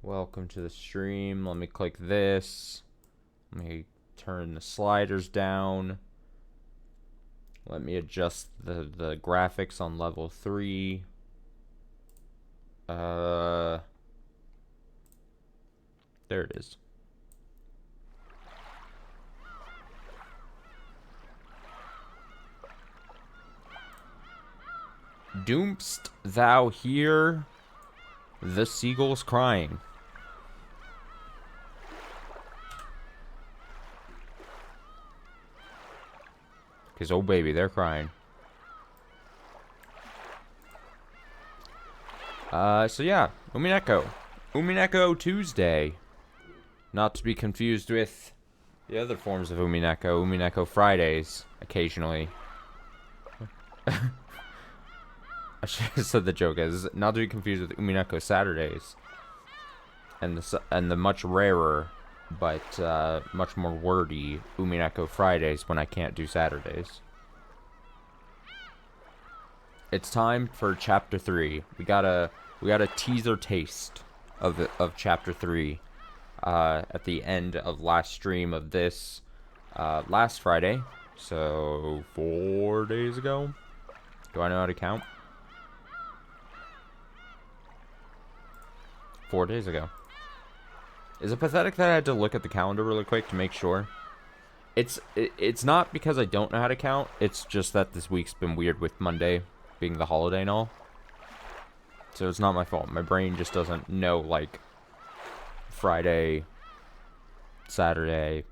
Welcome to the stream. Let me click this. Let me turn the sliders down. Let me adjust the graphics on level 3. There it is. Doomst thou hear the seagulls crying? Because, oh baby, they're crying. So yeah, Umineko. Umineko Tuesday. Not to be confused with the other forms of Umineko. Umineko Fridays, occasionally. I should have said the joke is not to be confused with Umineko Saturdays. And the much rarer, but much more wordy Umineko Fridays when I can't do Saturdays. It's time for Chapter 3. We got a teaser taste of Chapter 3 at the end of last stream of this last Friday. So 4 days ago. Do I know how to count? 4 days ago. Is it pathetic that I had to look at the calendar really quick to make sure? It's not because I don't know how to count. It's just that this week's been weird with Monday being the holiday and all. So it's not my fault. My brain just doesn't know, like, Friday, Saturday.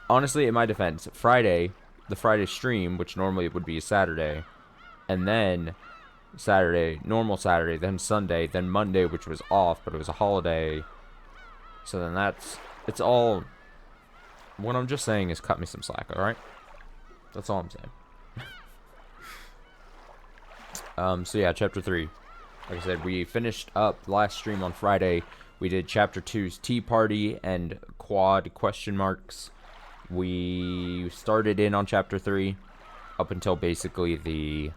Honestly, in my defense, the Friday stream, which normally would be a Saturday, and then Saturday, normal Saturday, then Sunday, then Monday, which was off, but it was a holiday. So then it's all, what I'm just saying is cut me some slack, alright? That's all I'm saying. So yeah, Chapter 3. Like I said, we finished up last stream on Friday. We did Chapter 2's Tea Party and Quad question marks. We started in on Chapter 3 up until basically the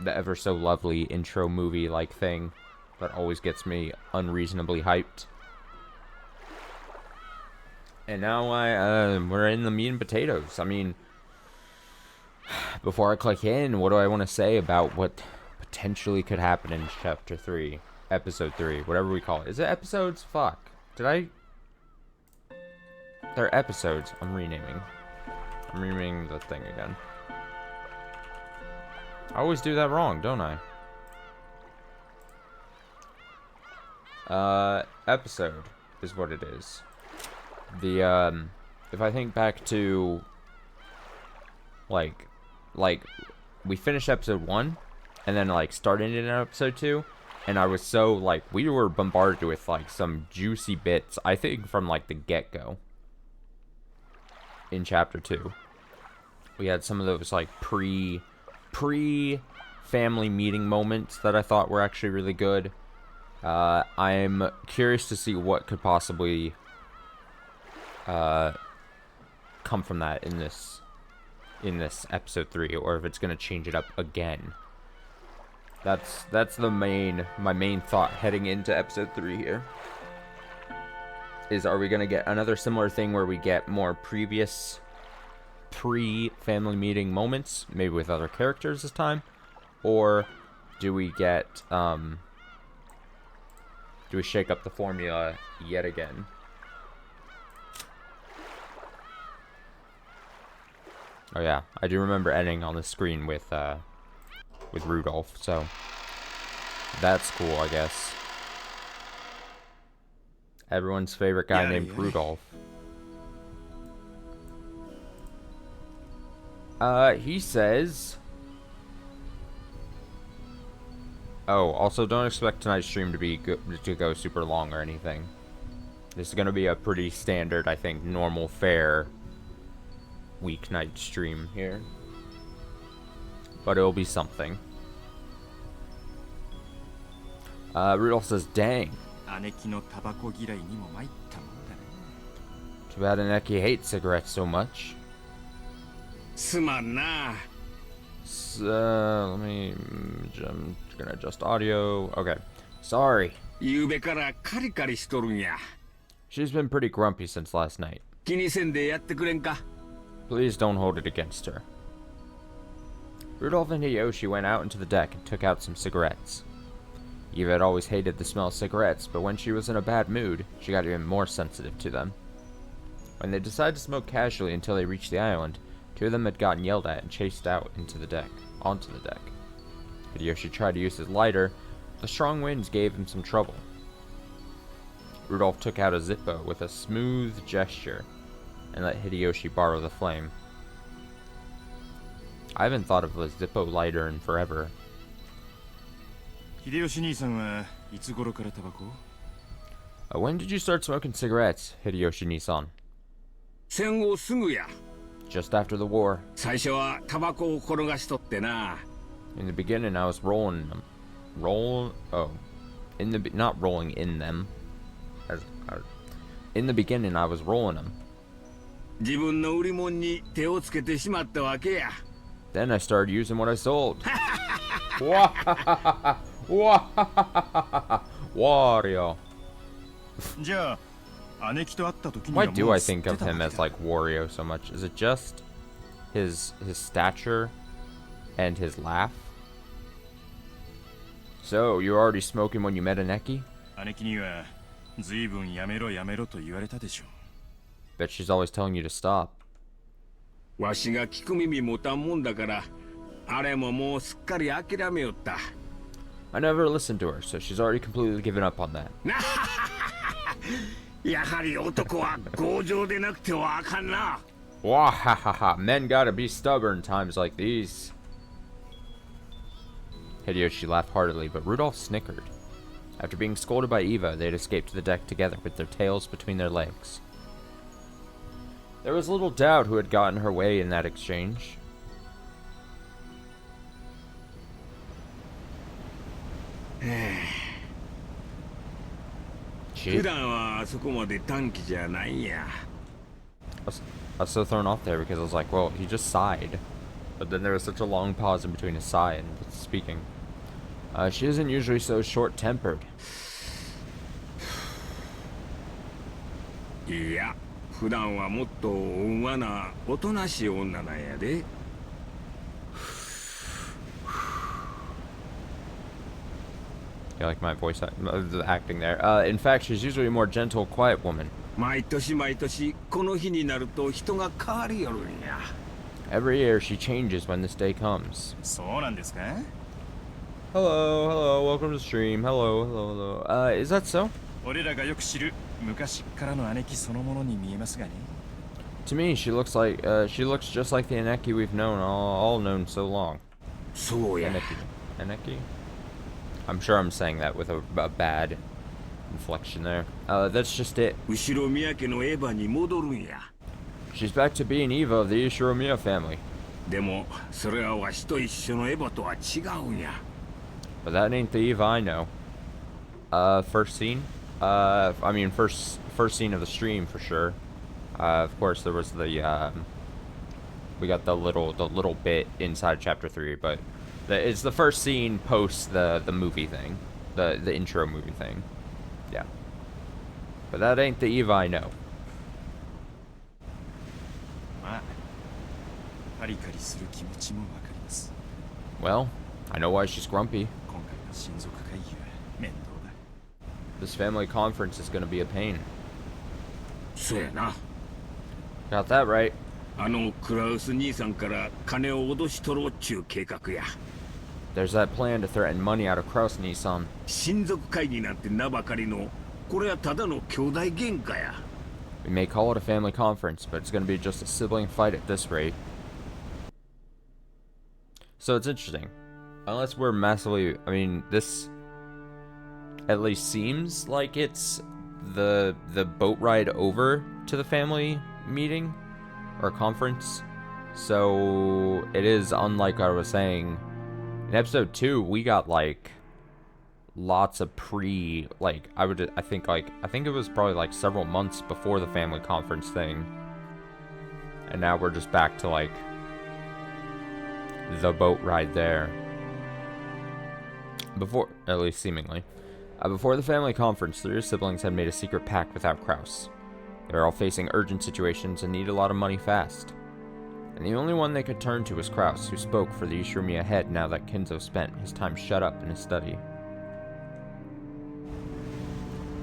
ever so lovely intro movie like thing that always gets me unreasonably hyped. And now we're in the meat and potatoes. I mean, before I click in, what do I want to say about what potentially could happen in Chapter 3? Episode 3, whatever we call it. Is it episodes? Fuck. They're episodes. I'm renaming the thing again. I always do that wrong, don't I? Episode is what it is. If I think back to, like, we finished episode 1, and then, like, started in episode 2, and I was so, like, we were bombarded with, like, some juicy bits, I think, from, like, the get-go in Chapter 2. We had some of those, like, pre-family meeting moments that I thought were actually really good. I'm curious to see what could possibly come from that in this episode 3, or if it's gonna change it up again. That's my main thought heading into episode 3 here. Is, are we gonna get another similar thing where we get more previous pre-family meeting moments, maybe with other characters this time, or do we get do we shake up the formula yet again? Oh yeah, I do remember ending on the screen with Rudolph, so that's cool, I guess. Everyone's favorite guy named Rudolph. He says... Oh, also don't expect tonight's stream to go super long or anything. This is gonna be a pretty standard, I think, normal fare weeknight stream here. But it'll be something. Rudolph says, dang. Too bad Aneki hates cigarettes so much. So, I'm gonna adjust audio. Okay. Sorry. 夕べからカリカリしとるんや。 She's been pretty grumpy since last night. 気にせんでやってくれんか。 Please don't hold it against her. Rudolph and Hideyoshi went out into the deck and took out some cigarettes. Eva had always hated the smell of cigarettes, but when she was in a bad mood, she got even more sensitive to them. When they decided to smoke casually until they reached the island, two of them had gotten yelled at and chased out onto the deck. Hideyoshi tried to use his lighter, but the strong winds gave him some trouble. Rudolph took out a Zippo with a smooth gesture and let Hideyoshi borrow the flame. I haven't thought of a Zippo lighter in forever. When did you start smoking cigarettes, Hideyoshi Nissan? 戦後すぐや。 Just after the war. 最初はタバコを転がしとってな。 In the beginning, I was rolling them. Not rolling in them. In the beginning, I was rolling them. 自分の売り物に手をつけてしまったわけや。 Then I started using what I sold. Wario. Why do I think of him as like Wario so much? Is it just his stature and his laugh? So, you were already smoking when you met Aneki? Bet she's always telling you to stop. わしが聞く耳持たんもんだから、あれももうすっかり諦めよった。 I never listened to her, so she's already completely given up on that. やはり男は強情でなくてはあかんな。 Wahahaha, men gotta be stubborn times like these. Hideyoshi laughed heartily, but Rudolph snickered. After being scolded by Eva, they had escaped to the deck together with their tails between their legs. There was little doubt who had gotten her way in that exchange. She... I was so thrown off there because I was like, well, he just sighed. But then there was such a long pause in between his sigh and speaking. She isn't usually so short-tempered. Yeah. 普段はもっと温和なおとなしい女なんやで。 You like my voice acting there. In fact, she's usually a more gentle, quiet woman. 毎年毎年この日になると人が変わりよるんや。 Every year she changes when this day comes. そうなんですか? Hello, welcome to stream. Hello. Is that so? 俺らがよく知る昔からの姉貴そのものに見えますがね。 To me, she looks just like the Aneki we've all known so long. そうや。 Aneki? I'm sure I'm saying that with a bad inflection there. That's just it. 後ろ宮家のエヴァに戻るんや。 She's back to being Eva of the Ishiromiya family. でもそれはわしと一緒のエヴァとは違うんや。 But that ain't the Eva I know. First scene? First scene of the stream for sure. Of course there was the we got the little bit inside chapter 3, but it's the first scene post the movie thing, the intro movie thing. Yeah. But that ain't the Eva I know. Well, I know why she's grumpy. This family conference is gonna be a pain. そうやな。 Got that right. クラウス兄さんから金を脅し取ろうっちゅう計画や。 There's that plan to threaten money out of Kraus Nissan. 親族会議なんて名ばかりの、これはただの兄弟喧嘩や。 We may call it a family conference, but it's gonna be just a sibling fight at this rate. So it's interesting. Unless we're massively... this at least seems like it's the boat ride over to the family meeting or conference. So it is unlike I was saying. In episode 2, we got like lots of I think it was probably like several months before the family conference thing. And now we're just back to like the boat ride there. Before, at least seemingly. Before the family conference, the three siblings had made a secret pact without Kraus. They were all facing urgent situations and needed a lot of money fast. And the only one they could turn to was Kraus, who spoke for the Ishurumi ahead now that Kinzo spent his time shut up in his study.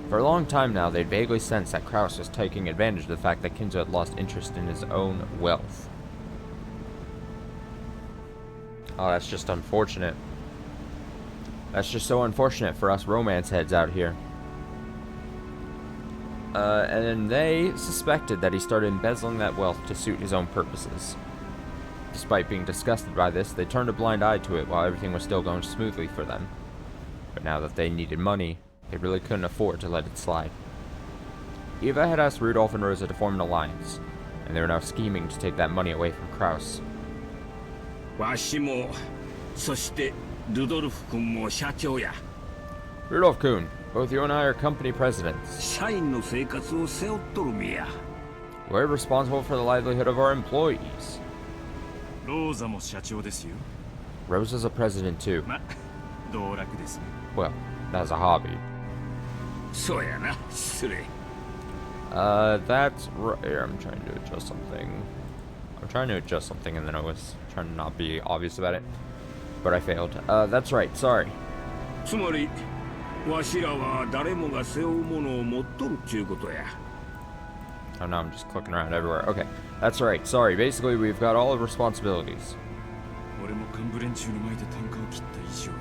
For a long time now, they'd vaguely sensed that Kraus was taking advantage of the fact that Kinzo had lost interest in his own wealth. Oh, that's just unfortunate. That's just so unfortunate for us romance heads out here. And they suspected that he started embezzling that wealth to suit his own purposes. Despite being disgusted by this, they turned a blind eye to it while everything was still going smoothly for them. But now that they needed money, they really couldn't afford to let it slide. Eva had asked Rudolph and Rosa to form an alliance, and they were now scheming to take that money away from Kraus. わしもそしてルドルフ君も社長や Rudolph Kuhn, both you and I are company presidents. 社員の生活を背負っとる身や We're responsible for the livelihood of our employees. ローザも社長ですよ。 Rosa's a president too. ま、道楽ですね。 Well, that's a hobby. そうやな失礼 That's right. Here, I'm trying to adjust something. I'm trying to adjust something and then I was trying to not be obvious about it. But I failed. That's right. Sorry. つまりわしらは誰もが背負うものを持っとるっちゅうことや Oh no, I'm just clicking around everywhere. Okay. That's right. Sorry. Basically, we've got all the responsibilities. 俺も幹部連中の前で単価を切った以上、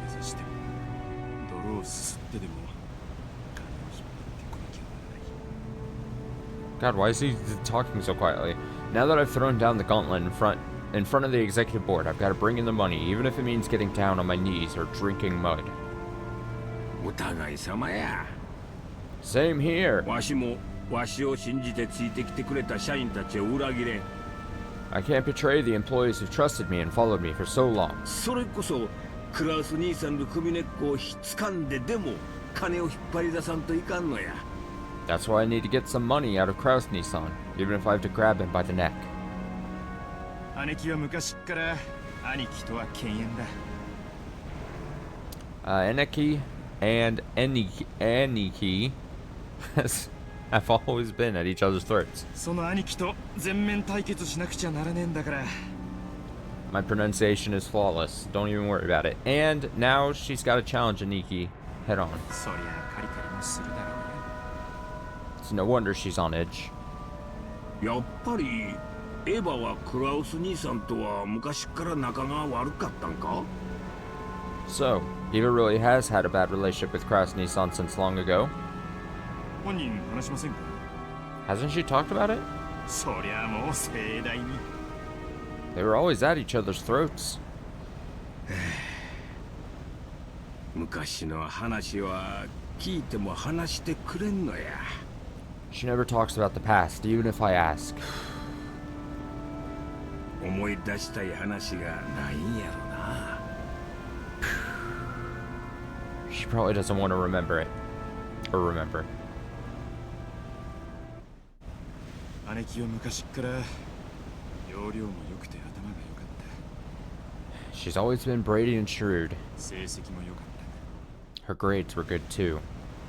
目指して泥をすすってでも金を引っ張ってこなきゃならない。 God, why is he talking so quietly? Now that I've thrown down the gauntlet in front of the executive board, I've got to bring in the money, even if it means getting down on my knees or drinking mud. お互い様や Same here. わしもわしを信じてついてきてくれた社員たちを裏切れん I can't betray the employees who've trusted me and followed me for so long. それこそクラウス兄さんの首根っこをひっつかんででも金を引っ張り出さんといかんのや That's why I need to get some money out of Kraus Nissan, even if I have to grab him by the neck. 姉貴は昔っから兄貴とは犬猿だ。Eneki and Aniki have always been at each other's throats. その兄貴と全面対決しなくちゃならねえんだから。 My pronunciation is flawless. Don't even worry about it. And now she's got to challenge Aniki head on. そりゃカリカリもするだろうよ。 It's no wonder she's on edge. やっぱりエヴァはクラウス兄さんとは昔から仲が悪かったんか So, Eva really has had a bad relationship with Kraus Nissan since long ago. 本人話しませんか Hasn't she talked about it? そりゃもう盛大に。 They were always at each other's throats. 昔の話は聞いても話してくれんのや She never talks about the past, even if I ask. 思い出したい話がないんやろな She probably doesn't want to remember it. Or remember. 姉貴は昔っから容量も良くて頭が良かった。 She's always been brainy and shrewd. 成績も良かった。 Her grades were good too.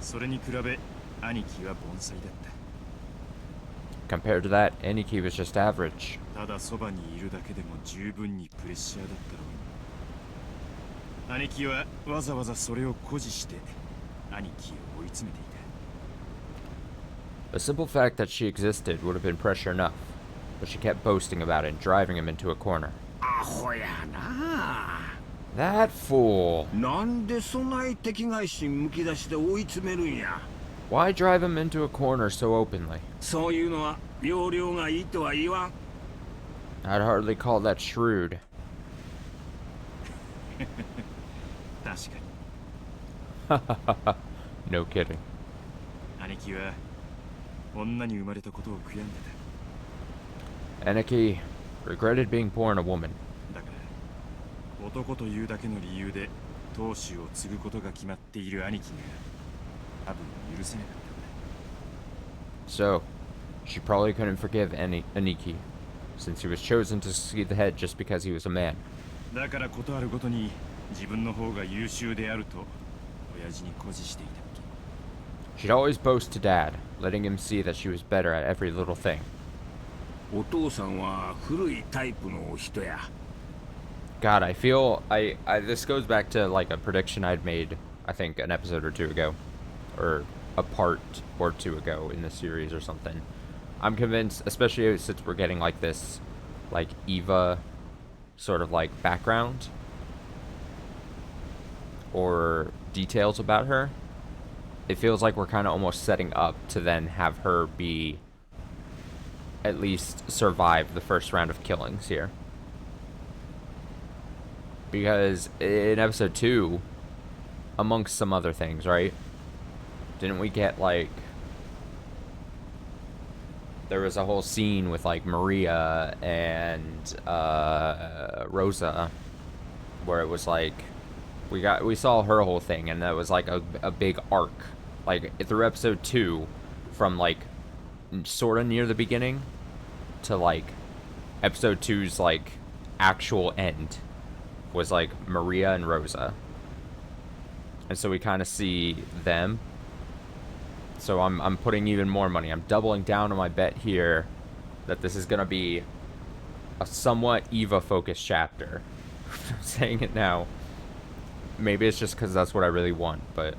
それに比べ兄貴は盆栽だった。 Compared to that, Aniki was just average. ただそばにいるだけでも十分にプレッシャーだったろう。兄貴はわざわざそれを誇示して兄貴を追い詰めていた。 The simple fact that she existed would have been pressure enough, but she kept boasting about it and driving him into a corner. アホやな That fool! なんでそない敵外心むき出しで追い詰めるんや Why drive him into a corner so openly? そういうのは容量がいいとは言わん I'd hardly call that shrewd. 確かに。 No kidding. 兄貴は女に生まれたことを悔やんで Aniki regretted being born a woman. た。だから男というだけの理由で当主を継ぐことが決まっている兄貴が多分許せなかったんだ。 So, she probably couldn't forgive Aniki. since he was chosen to succeed the head just because he was a man. だからことあるごとに自分の方が優秀であると親父に誇示していたっけ。 She'd always boast to Dad, letting him see that she was better at every little thing. お父さんは古いタイプの人や。 God, I feel this goes back to like a prediction I'd made, I think, an episode or two ago, or a part or two ago in the series or something. I'm convinced, especially since we're getting like this, like Eva, sort of like background or details about her. It feels like we're kind of almost setting up to then have her be, at least survive the first round of killings here. Because in episode 2, amongst some other things, right? Didn't we get like, there was a whole scene with like Maria and Rosa where it was like we saw her whole thing, and that was like a big arc, like through episode 2, from like sort of near the beginning to like episode 2's like actual end was like Maria and Rosa, and so we kind of see them. So I'm putting even more money. I'm doubling down on my bet here that this is gonna be a somewhat Eva-focused chapter. I'm saying it now. Maybe it's just because that's what I really want, but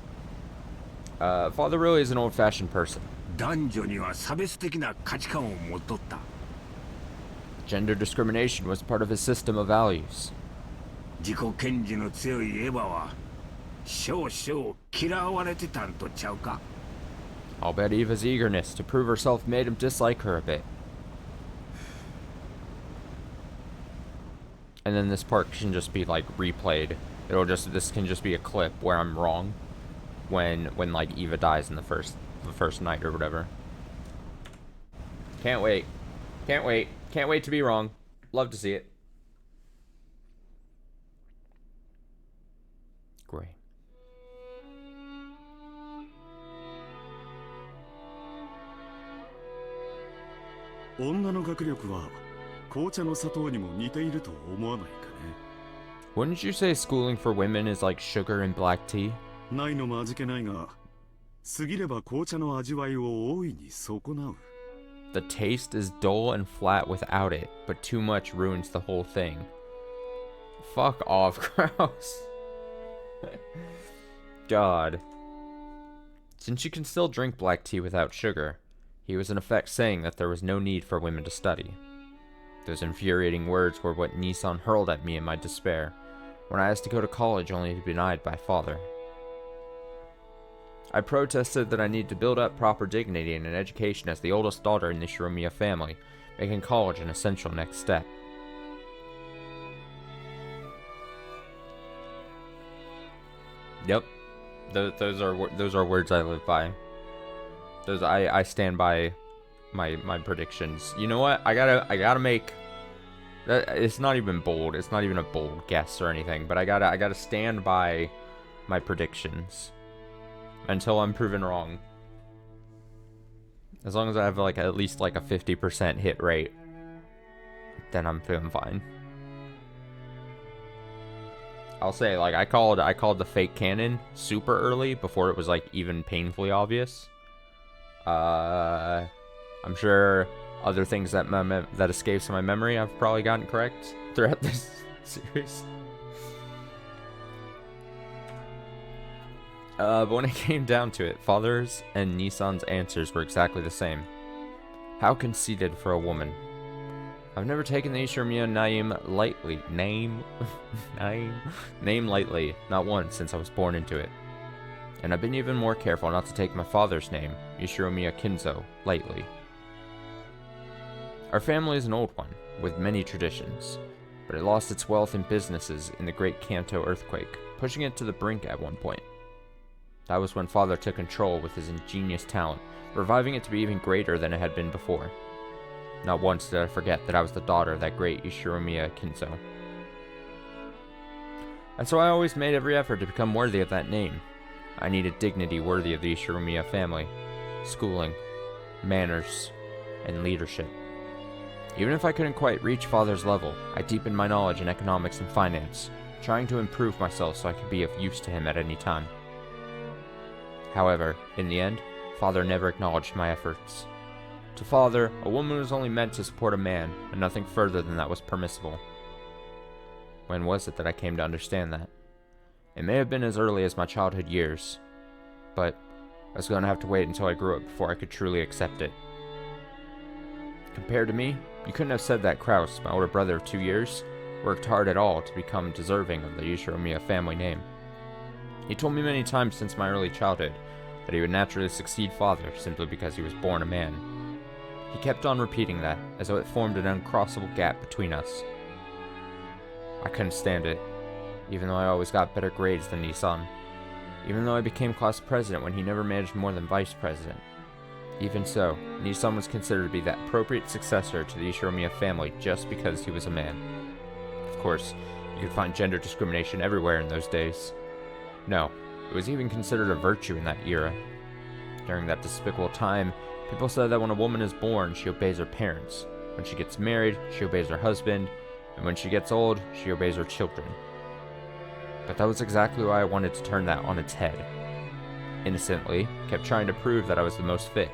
Father really is an old-fashioned person. 男女には差別的な価値観を持っとった。 Gender discrimination was part of his system of values. 自己顕示の強いエヴァは少々嫌われてたんとちゃうか。 I'll bet Eva's eagerness to prove herself made him dislike her a bit. And then this part can just be like replayed. This can just be a clip where I'm wrong when like Eva dies in the first night or whatever. Can't wait. Can't wait. Can't wait to be wrong. Love to see it. Great. 女の学力は紅茶の砂糖にも似ていると思わないかね。 Wouldn't you say schooling for women is like sugar and black tea? ないのも味気ないが、過ぎれば紅茶の味わいを大いに損なう。 The taste is dull and flat without it, but too much ruins the whole thing. Fuck off, Kraus. God. Since you can still drink black tea without sugar, he was in effect saying that there was no need for women to study. Those infuriating words were what Nissan hurled at me in my despair, when I asked to go to college only to be denied by father. I protested that I needed to build up proper dignity and an education as the oldest daughter in the Shiromiya family, making college an essential next step. Yep, those are words I live by. I stand by my predictions. You know what? I gotta make that. It's not even bold. It's not even a bold guess or anything. But I gotta stand by my predictions until I'm proven wrong. As long as I have like at least like a 50% hit rate, then I'm feeling fine. I'll say, like, I called the fake canon super early before it was like even painfully obvious. I'm sure other things that that escapes my memory I've probably gotten correct throughout this series. But when it came down to it, Father's and Nissan's answers were exactly the same. How conceited for a woman. I've never taken the Ishiramiya name lightly, not once since I was born into it. And I've been even more careful not to take my father's name, Ishiramiya Kinzo, lightly. Our family is an old one, with many traditions, but it lost its wealth and businesses in the Great Kanto earthquake, pushing it to the brink at one point. That was when Father took control with his ingenious talent, reviving it to be even greater than it had been before. Not once did I forget that I was the daughter of that great Ishiramiya Kinzo. And so I always made every effort to become worthy of that name. I needed dignity worthy of the Ishiramiya family, schooling, manners, and leadership. Even if I couldn't quite reach Father's level, I deepened my knowledge in economics and finance, trying to improve myself so I could be of use to him at any time. However, in the end, Father never acknowledged my efforts. To Father, a woman was only meant to support a man, and nothing further than that was permissible. When was it that I came to understand that? It may have been as early as my childhood years, but I was going to have to wait until I grew up before I could truly accept it. Compared to me, you couldn't have said that Kraus, my older brother of 2 years, worked hard at all to become deserving of the Yushiromiya family name. He told me many times since my early childhood that he would naturally succeed Father simply because he was born a man. He kept on repeating that, as though it formed an uncrossable gap between us. I couldn't stand it, even though I always got better grades than Nissan. Even though I became class president when he never managed more than vice president. Even so, Nissan was considered to be the appropriate successor to the Yushiromiya family just because he was a man. Of course, you could find gender discrimination everywhere in those days. No, it was even considered a virtue in that era. During that despicable time, people said that when a woman is born, she obeys her parents. When she gets married, she obeys her husband. And when she gets old, she obeys her children. But that was exactly why I wanted to turn that on its head. Innocently, kept trying to prove that I was the most fit.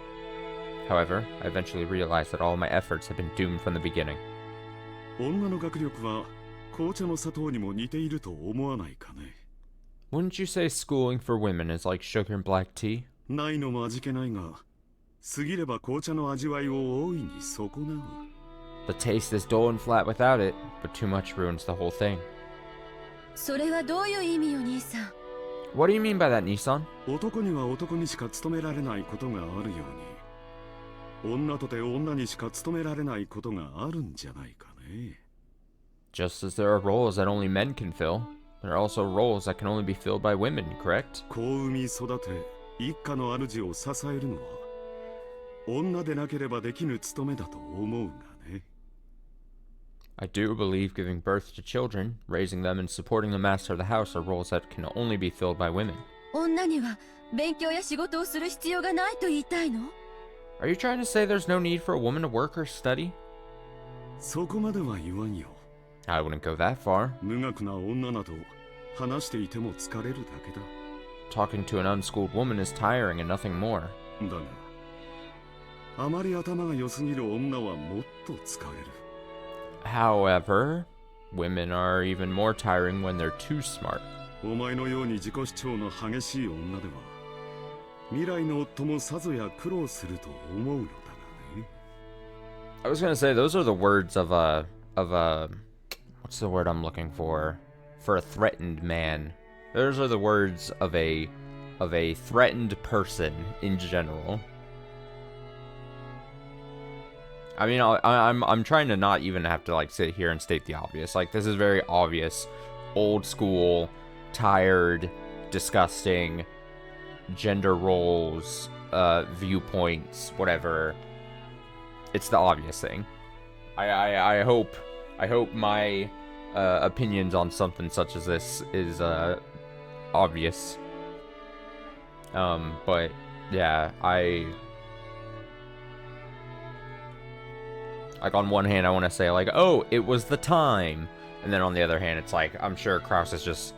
However, I eventually realized that all my efforts had been doomed from the beginning. 女の学力は紅茶の砂糖にも似ていると思わないかね。 Wouldn't you say schooling for women is like sugar and black tea? ないのも味気ないが、過ぎれば紅茶の味わいを大いに損なう。 The taste is dull and flat without it, but too much ruins the whole thing. それはどういう意味よ、兄さん。 What do you mean by that, Nissan? 男には男にしか務められないことがあるように、女とて女にしか務められないことがあるんじゃないかね。 Just as there are roles that only men can fill, there are also roles that can only be filled by women, correct? 子を産み育て、一家の主を支えるのは、女でなければできぬ務めだと思うがね。 I do believe giving birth to children, raising them, and supporting the master of the house are roles that can only be filled by women. 女には勉強や仕事をする必要がないと言いたいの？ Are you trying to say there's no need for a woman to work or study? そこまでは言わんよ。 I wouldn't go that far. 無学な女など話していても疲れるだけだ。 Talking to an unschooled woman is tiring and nothing more. だが、あまり頭が良すぎる女はもっと疲れる。 However, women are even more tiring when they're too smart. お前のように自己主張の激しい女では、未来の夫もさぞや苦労すると思うのだがね。 I was gonna say those are the words of a what's the word I'm looking for a threatened man. Those are the words of a threatened person in general. I mean, I'm trying to not even have to like sit here and state the obvious. Like, this is very obvious, old school, tired, disgusting, gender roles, viewpoints, whatever. It's the obvious thing. I hope my opinions on something such as this is obvious. But yeah, like, on one hand, I want to say, like, oh, it was the time. And then on the other hand, it's like, I'm sure Kraus is just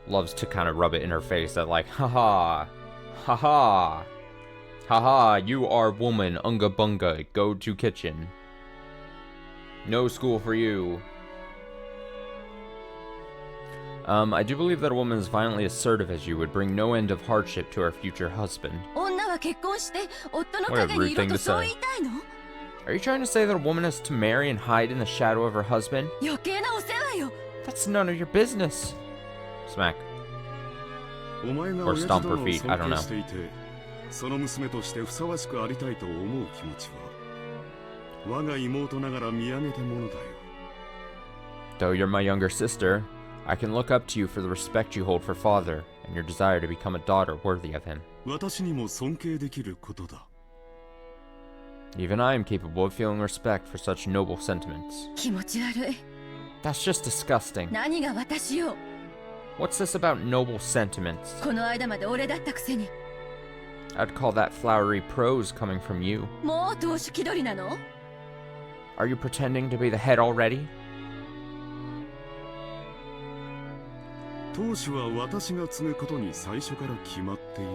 loves to kind of rub it in her face that, like, haha, haha, haha, you are woman, unga bunga, go to kitchen. No school for you. I do believe that a woman as violently assertive as you would bring no end of hardship to her future husband. 女は結婚して夫の陰にいろとそう言いたいの？ Are you trying to say that a woman has to marry and hide in the shadow of her husband? 余計なお世話よ。 That's none of your business. Smack. お前が Or 親父 stomp 殿 her を feet, I don't 尊敬 know. していて、その娘としてふさわしくありたいと思う気持ちは、我が妹ながら見上げたものだよ。 Though you're my younger sister, I can look up to you for the respect you hold for father and your desire to become a daughter worthy of him. 私にも尊敬できることだ。 Even I am capable of feeling respect for such noble sentiments. 気持ち悪い。 That's just disgusting. 何が私よ。 What's this about noble sentiments? この間まで俺だったくせに。 I'd call that flowery prose coming from you. もう投手気取りなの？ Are you pretending to be the head already? 当主は私が継ぐことに最初から決まっている。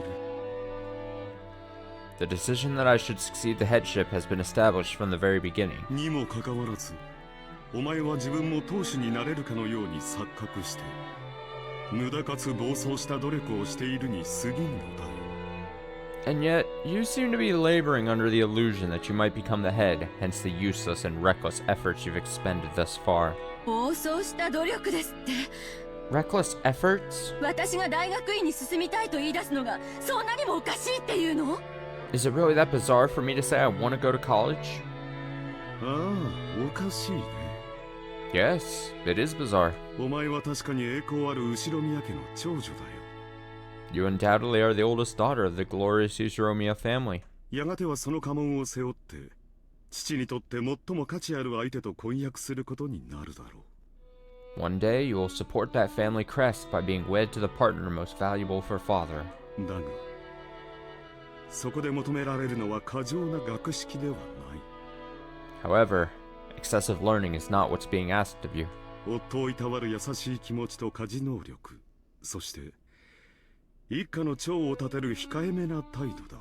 The decision that I should succeed the headship has been established from the very beginning. にもかかわらず、お前は自分も当主になれるかのように錯覚して、無駄かつ暴走した努力をしているに過ぎんのだよ。 And yet, you seem to be laboring under the illusion that you might become the head, hence the useless and reckless efforts you've expended thus far. 暴走した努力ですって。 Reckless efforts? 私が大学院に進みたいと言い出すのがそんなにもおかしいっていうの？ Is it really that bizarre for me to say I want to go to college? ああ、おかしいね。 Yes, it is bizarre. お前は確かに栄光ある後宮家の長女だよ。 You undoubtedly are the oldest daughter of the glorious Ushiromia family. やがてはその家紋を背負って、父にとって最も価値ある相手と婚約することになるだろう。 One day you will support that family crest by being wed to the partner most valuable for father. だが、そこで求められるのは過剰な学識ではない。 However, excessive learning is not what's being asked of you. 夫をいたわる優しい気持ちと家事能力、そして一家の長を立てる控えめな態度だ。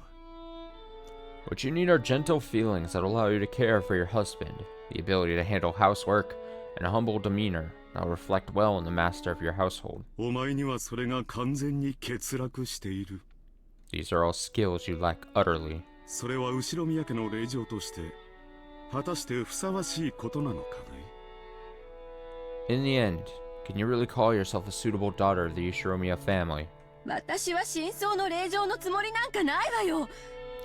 What you need are gentle feelings that allow you to care for your husband, the ability to handle housework, and a humble demeanor that will reflect well on the master of your household. お前にはそれが完全に欠落している。 These are all skills you lack utterly. それは後宮家の令嬢として果たしてふさわしいことなのかね。 In the end, can you really call yourself a suitable daughter of the Ushiromia family? 私は真相の令嬢のつもりなんかないわよ。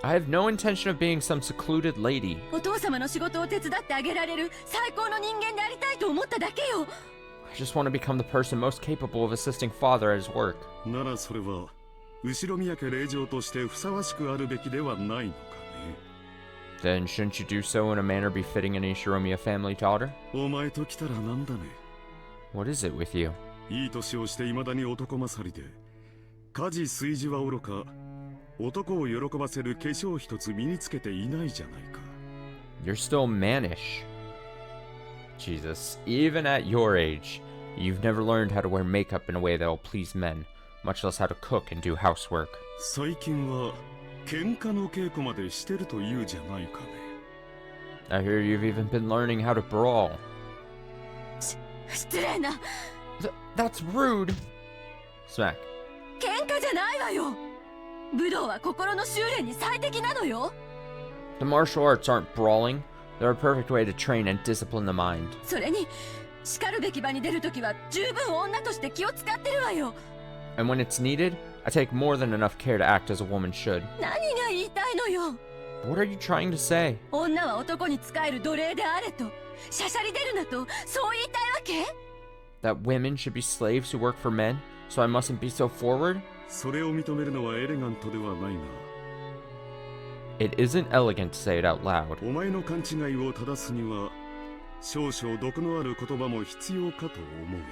I have no intention of being some secluded lady. お父様の仕事を手伝ってあげられる最高の人間でありたいと思っただけよ。 I just want to become the person most capable of assisting father at his work. ならそれは後宮家令嬢としてふさわしくあるべきではないのかね。 Then shouldn't you do so in a manner befitting an Ushiromia family daughter? お前と来たらなんだね。 What is it with you? いい年をして未だに男勝りで、家事炊事はおろか、男を喜ばせる化粧一つ身につけていないじゃないか。 You're still mannish. Jesus, even at your age, you've never learned how to wear makeup in a way that will please men, much less how to cook and do housework. 最近は喧嘩の稽古までしてるというじゃないかね。 I hear you've even been learning how to brawl. 失礼な。 That's rude. Smack. 喧嘩じゃないわよ。武道は心の修練に最適なのよ。 The martial arts aren't brawling. They're a perfect way to train and discipline the mind. それに叱るべき場に出るときは十分女として気を使ってるわよ。 And when it's needed, I take more than enough care to act as a woman should. 何が言いたいのよ。 What are you trying to say? 女は男に仕える奴隷であれと、しゃしゃり出るなと、そう言いたいわけ？ That women should be slaves who work for men, so I mustn't be so forward? それを認めるのはエレガントではないが、 It isn't elegant to say it out loud. お前の勘違いを正すには少々毒のある言葉も必要かと思うよ。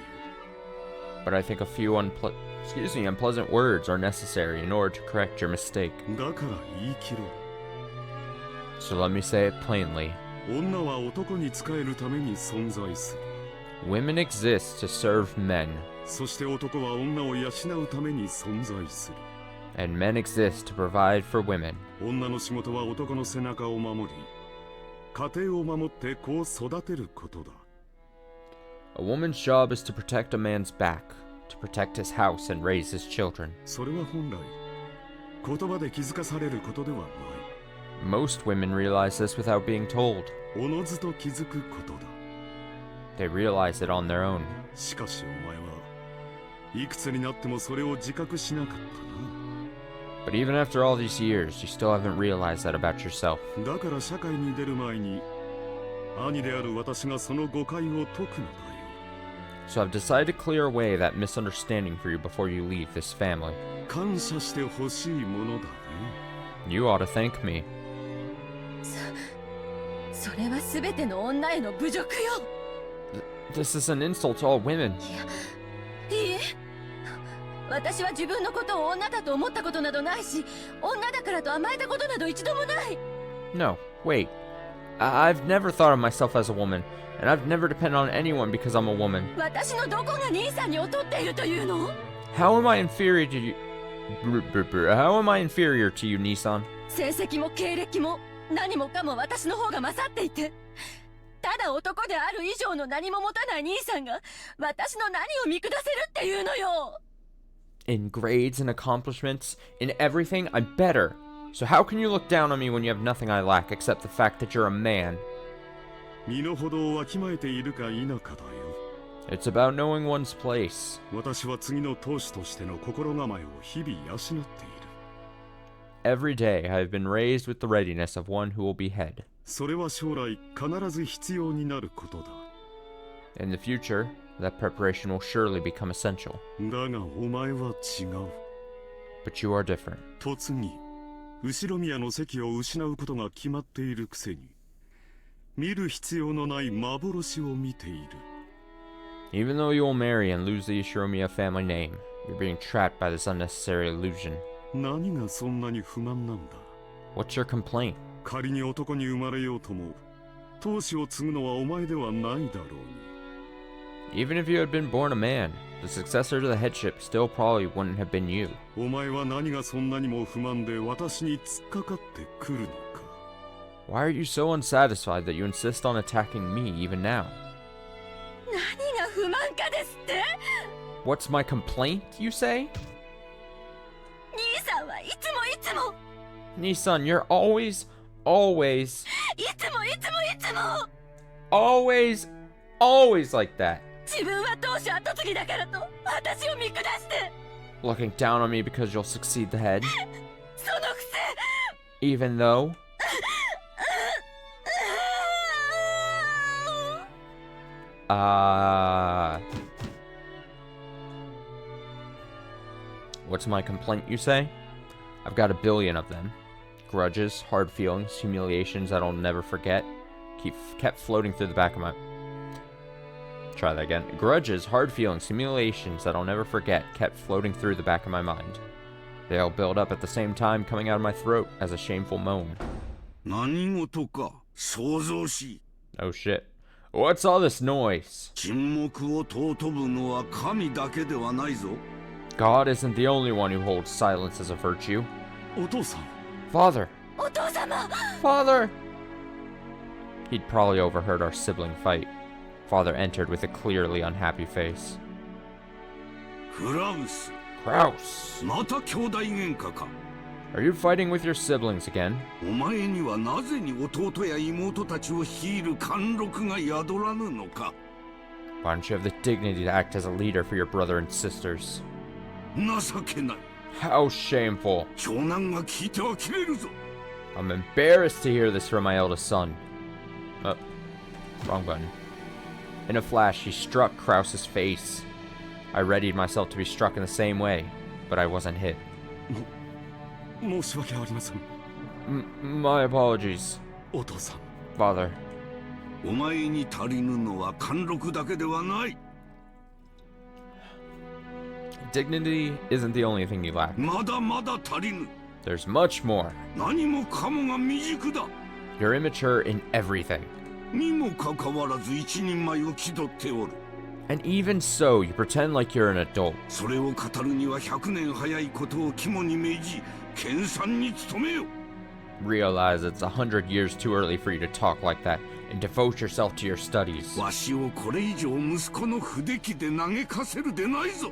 But I think a few unpleasant words are necessary in order to correct your mistake. だから言い切ろう。 So let me say it plainly. 女は男に仕えるために存在する。 Women exist to serve men, そして男は女を養うために存在する。 and men exist to provide for women. 女の仕事は男の背中を守り、家庭を守って子を育てることだ。 A woman's job is to protect a man's back, to protect his house and raise his children. それは本来、言葉で気づかされることではない。 Most women realize this without being told. おのずと気づくことだ。 They realize it on their own. しかしお前はいくつになってもそれを自覚しなかったな。 But even after all these years, you still haven't realized that about yourself. だから社会に出る前に兄である私がその誤解を解くのだよ。 So I've decided to clear away that misunderstanding for you before you leave this family. 感謝してほしいものだね。 You ought to thank me. それは全ての女への侮辱よ。 This is an insult to all women. いいえ、私は自分のことを女だと思ったことなどないし、女だからと甘えたことなど一度もない。 No, wait. I've never thought of myself as a woman, and I've never depended on anyone because I'm a woman. 私のどこが兄さんに劣っているというの？ How am I inferior to you? How am I inferior to you, Nissan? 成績も経歴も何もかも私の方が勝っていて、ただ男である以上の何も持たない兄さんが私の何を見下せるっていうのよ。 In grades and accomplishments, in everything, I'm better. So how can you look down on me when you have nothing I lack except the fact that you're a man? 身の程をわきまえているか否かだよ。 It's about knowing one's place. 私は次の当主としての心構えを日々養っている。 Every day I have been raised with the readiness of one who will be head. それは将来必ず必要になることだ。 In the future, that preparation will surely become essential. だがお前は違う。 But you are different. 突に後ろ宮の席を失うことが決まっているくせに、見る必要のない幻を見ている。 Even though you will marry and lose the Ishiromiya family name, you're being trapped by this unnecessary illusion. 何がそんなに不満なんだ。 What's your complaint? 仮に男に生まれようとも、当主を継ぐのはお前ではないだろうに。 Even if you had been born a man, the successor to the headship still probably wouldn't have been you. お前は何がそんなにも不満で私に突っかかってくるのか。 Why are you so unsatisfied that you insist on attacking me even now? 何が不満かですって？ What's my complaint, you say? 兄さんはいつも Nissan, you're always always like that. 自分は当主後継ぎだからと私を見下して、 Looking down on me because you'll succeed the head, そのくせ even though... What's my complaint, you say? I've got a billion of them. Grudges, hard feelings, humiliations that I'll never forget. Kept floating through the back of my... Try that again. Grudges, hard feelings, humiliations that I'll never forget kept floating through the back of my mind. They all build up at the same time, coming out of my throat as a shameful moan. 何事か想像し、 Oh shit. What's all this noise? 沈黙を尊ぶのは神だけではないぞ。 God isn't the only one who holds silence as a virtue. お父さん、 Father! お父様。 Father! He'd probably overheard our sibling fight. Father entered with a clearly unhappy face. クラウス、 Kraus! また兄弟喧嘩か。 Are you fighting with your siblings again? お前にはなぜに弟や妹たちを率いる貫禄が宿らぬのか。 Why don't you have the dignity to act as a leader for your brother and sisters? 情けない。 How shameful! 長男が聞いては切れるぞ。 I'm embarrassed to hear this from my eldest son. Oh, wrong button. In a flash, he struck Kraus's face. I readied myself to be struck in the same way, but I wasn't hit. 申し訳ありません。 My apologies, お父さん、 Father. お前に足りぬのは貫禄だけではない。 Dignity isn't the only thing you lack. まだまだ足りぬ。 There's much more. 何もかもが未熟だ。 You're immature in everything. にもかかわらず一人前を気取っておる。 And even so, you pretend like you're an adult. それを語るには100年早いことを肝に銘じ、研鑽に努めよ。 Realize it's 100 years too early for you to talk like that and devote yourself to your studies. わしをこれ以上息子の不出来で嘆かせるでないぞ。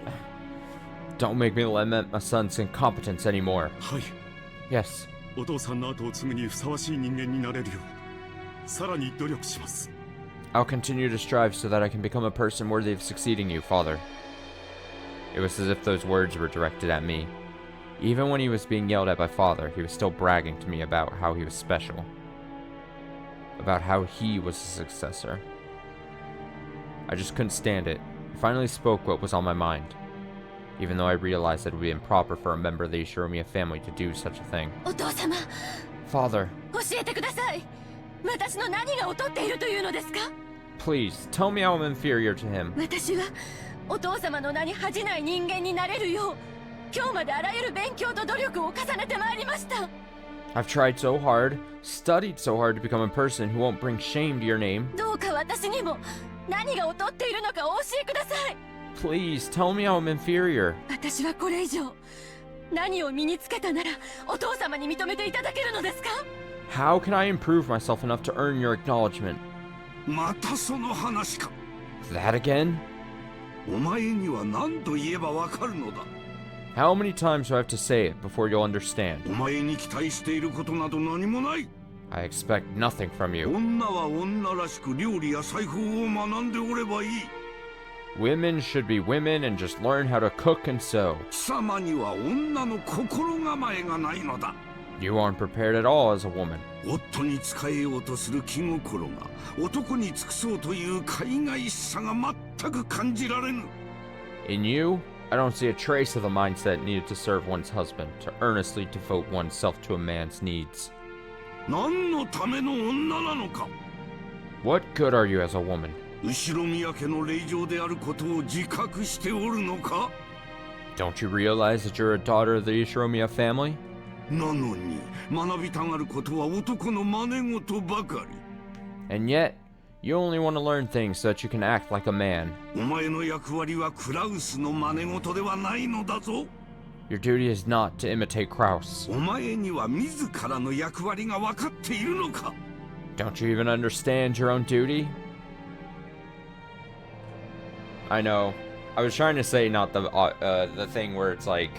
Don't make me lament my son's incompetence anymore. はい。 Yes, お父さんの後を継ぐにふさわしい人間になれるよう、さらに努力します。 I'll continue to strive so that I can become a person worthy of succeeding you, Father. It was as if those words were directed at me. Even when he was being yelled at by Father, he was still bragging to me about how he was special. About how he was a successor. I just couldn't stand it. I finally spoke what was on my mind. Even though I realized that it would be improper for a member of the Ishiromiya family to do such a thing. お父様、 Father, 教えてください。私の何が劣っているというのですか？ please, tell me how I'm inferior to him. 私はお父様の名に恥じない人間になれるよう、今日まであらゆる勉強と努力を重ねてまいりました。I've tried so hard, studied so hard to become a person who won't bring shame to your name. どうか私にも何が劣っているのかお教えください。 Please, tell me how I'm inferior. 私はこれ以上何を身につけたならお父様に認めていただけるのですか？ How can I improve myself enough to earn your acknowledgement? またその話か。 That again? お前には何と言えばわかるのだ。 How many times do I have to say it before you'll understand? お前に期待していることなど何もない。 I expect nothing from you. 女は女らしく料理や裁縫を学んでおればいい。 Women should be women and just learn how to cook and sew. 貴様には女の心構えがないのだ。 You aren't prepared at all as a woman. 夫に仕えようとする気心が男に尽くそうという海外しさが全く感じられぬ。 In you, I don't see a trace of the mindset needed to serve one's husband, to earnestly devote oneself to a man's needs. 何のための女なのか。 What good are you as a woman? 後宮家の令嬢であることを自覚しておるのか。 Don't you realize that you're a daughter of the Ishiromiya family? なのに学びたがることは男の真似事ばかり。 And yet, you only want to learn things so that you can act like a man. お前の役割はクラウスの真似事ではないのだぞ。 Your duty is not to imitate Kraus. お前には自らの役割が分かっているのか。 Don't you even understand your own duty? I know. I was trying to say not the thing where it's like,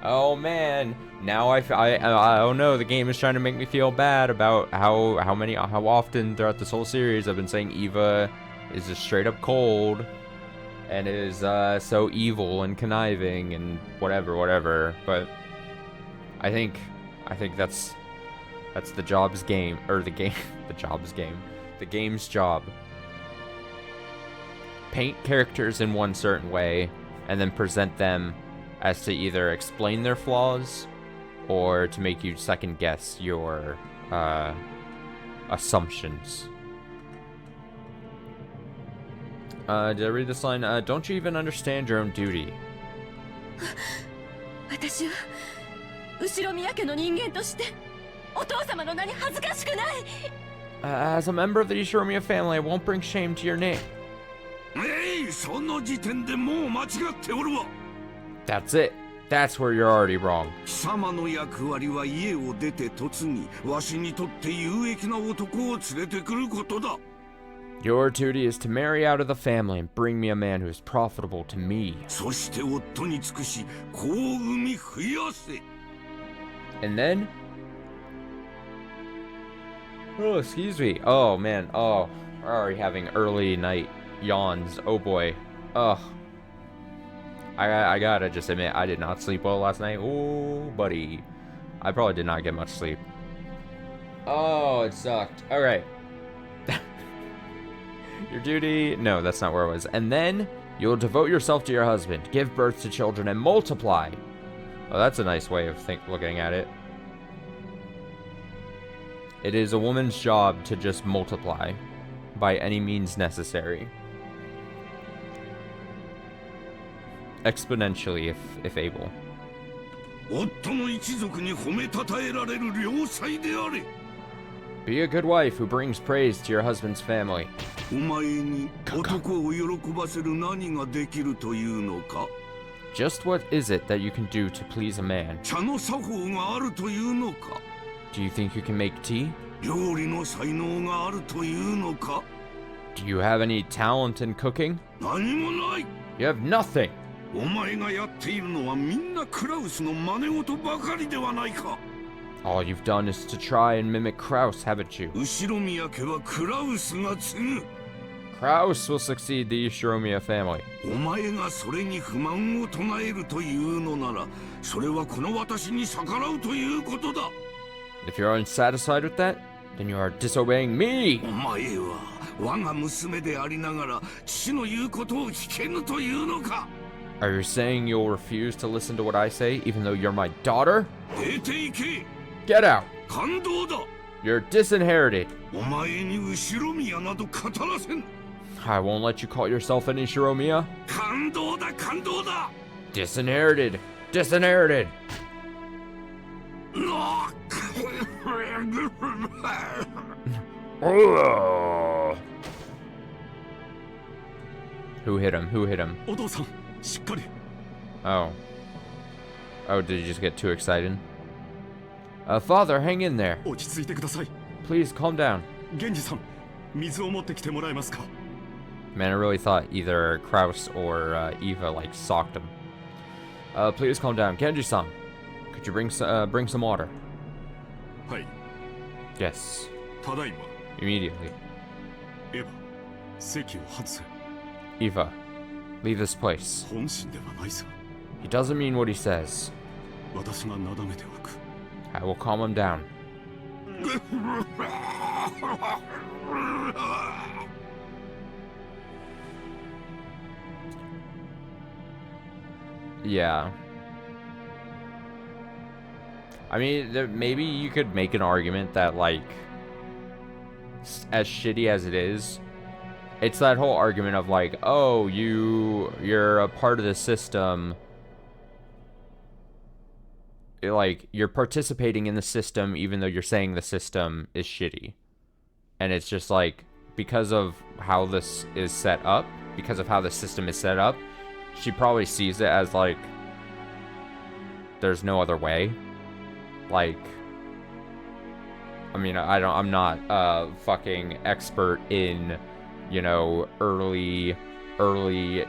oh man, now I don't know, the game is trying to make me feel bad about how often throughout this whole series I've been saying Eva is just straight up cold and is so evil and conniving and whatever. But I think that's the job's game, or the game's job. Paint characters in one certain way and then present them as to either explain their flaws or to make you second guess your assumptions. Did I read this line? Don't you even understand your own duty? 私は後宮家の人間としてお父様の名に恥ずかしくない。 As a member of the Ishiromiya family, I won't bring shame to your name. その時点でもう間違っておるわ。 That's it. That's where you're already wrong. 貴様の役割は家を出て嫁ぎ、わしにとって有益な男を連れてくることだ。 Your duty is to marry out of the family and bring me a man who is profitable to me. そして夫に尽くし、子を産み増やせ。 And then... Oh, excuse me. Oh, man. Oh, we're already having early night yawns. Oh, boy. Ugh. I gotta just admit, I did not sleep well last night. Oh, buddy. I probably did not get much sleep. Oh, it sucked. Alright. Your duty... No, that's not where it was. And then, you'll devote yourself to your husband, give birth to children, and multiply. Oh, that's a nice way of looking at it. It is a woman's job to just multiply by any means necessary. Exponentially, if able. 夫の一族に褒めたたえられる良妻であれ。 Be a good wife who brings praise to your husband's family. お前に男を喜ばせる何ができるというのか。 Just what is it that you can do to please a man? 茶の作法があるというのか。 Do you think you can make tea? 料理の才能があるというのか。 Do you have any talent in cooking? 何もない。 You have nothing. お前がやっているのはみんなクラウスの真似事ばかりではないか。 All you've done is to try and mimic Kraus, haven't you? 後宮家はクラウスが継ぐ。 Kraus will succeed the Ishiromiya family. お前がそれに不満を唱えるというのなら、それはこの私に逆らうということだ。 If you're unsatisfied with that, then you are disobeying me. お前は我が娘でありながら父の言うことを聞けぬというのか。 Are you saying you'll refuse to listen to what I say, even though you're my daughter? 出て行け。 Get out! 感動だ。 You're disinherited. お前に後宮など語らせん。 I won't let you call yourself an Ishiromiya. 感動だ、感動だ。 Disinherited. Disinherited. なあ Who hit him? Who hit him? お父さんしっかり Oh. Oh, did you just get too excited? Father, hang in there. 落ち着いてください Please calm down. 源氏さん水を持ってきてもらえますか Man, I really thought either Kraus or Eva like socked him. Please calm down. Genji-san, could you bring some water? はい Yes, ただいま immediately. エヴァ席を外せ Eva, leave this place. 本心ではないさ He doesn't mean what he says. 私がなだめておく I will calm him down. Yeah. I mean, maybe you could make an argument that, like, as shitty as it is, it's that whole argument of, like, oh, you're a part of the system. Like, you're participating in the system even though you're saying the system is shitty. And it's just, like, because of how this is set up, because of how the system is set up, she probably sees it as, like, there's no other way. Like, I mean, I'm not a fucking expert in, you know, early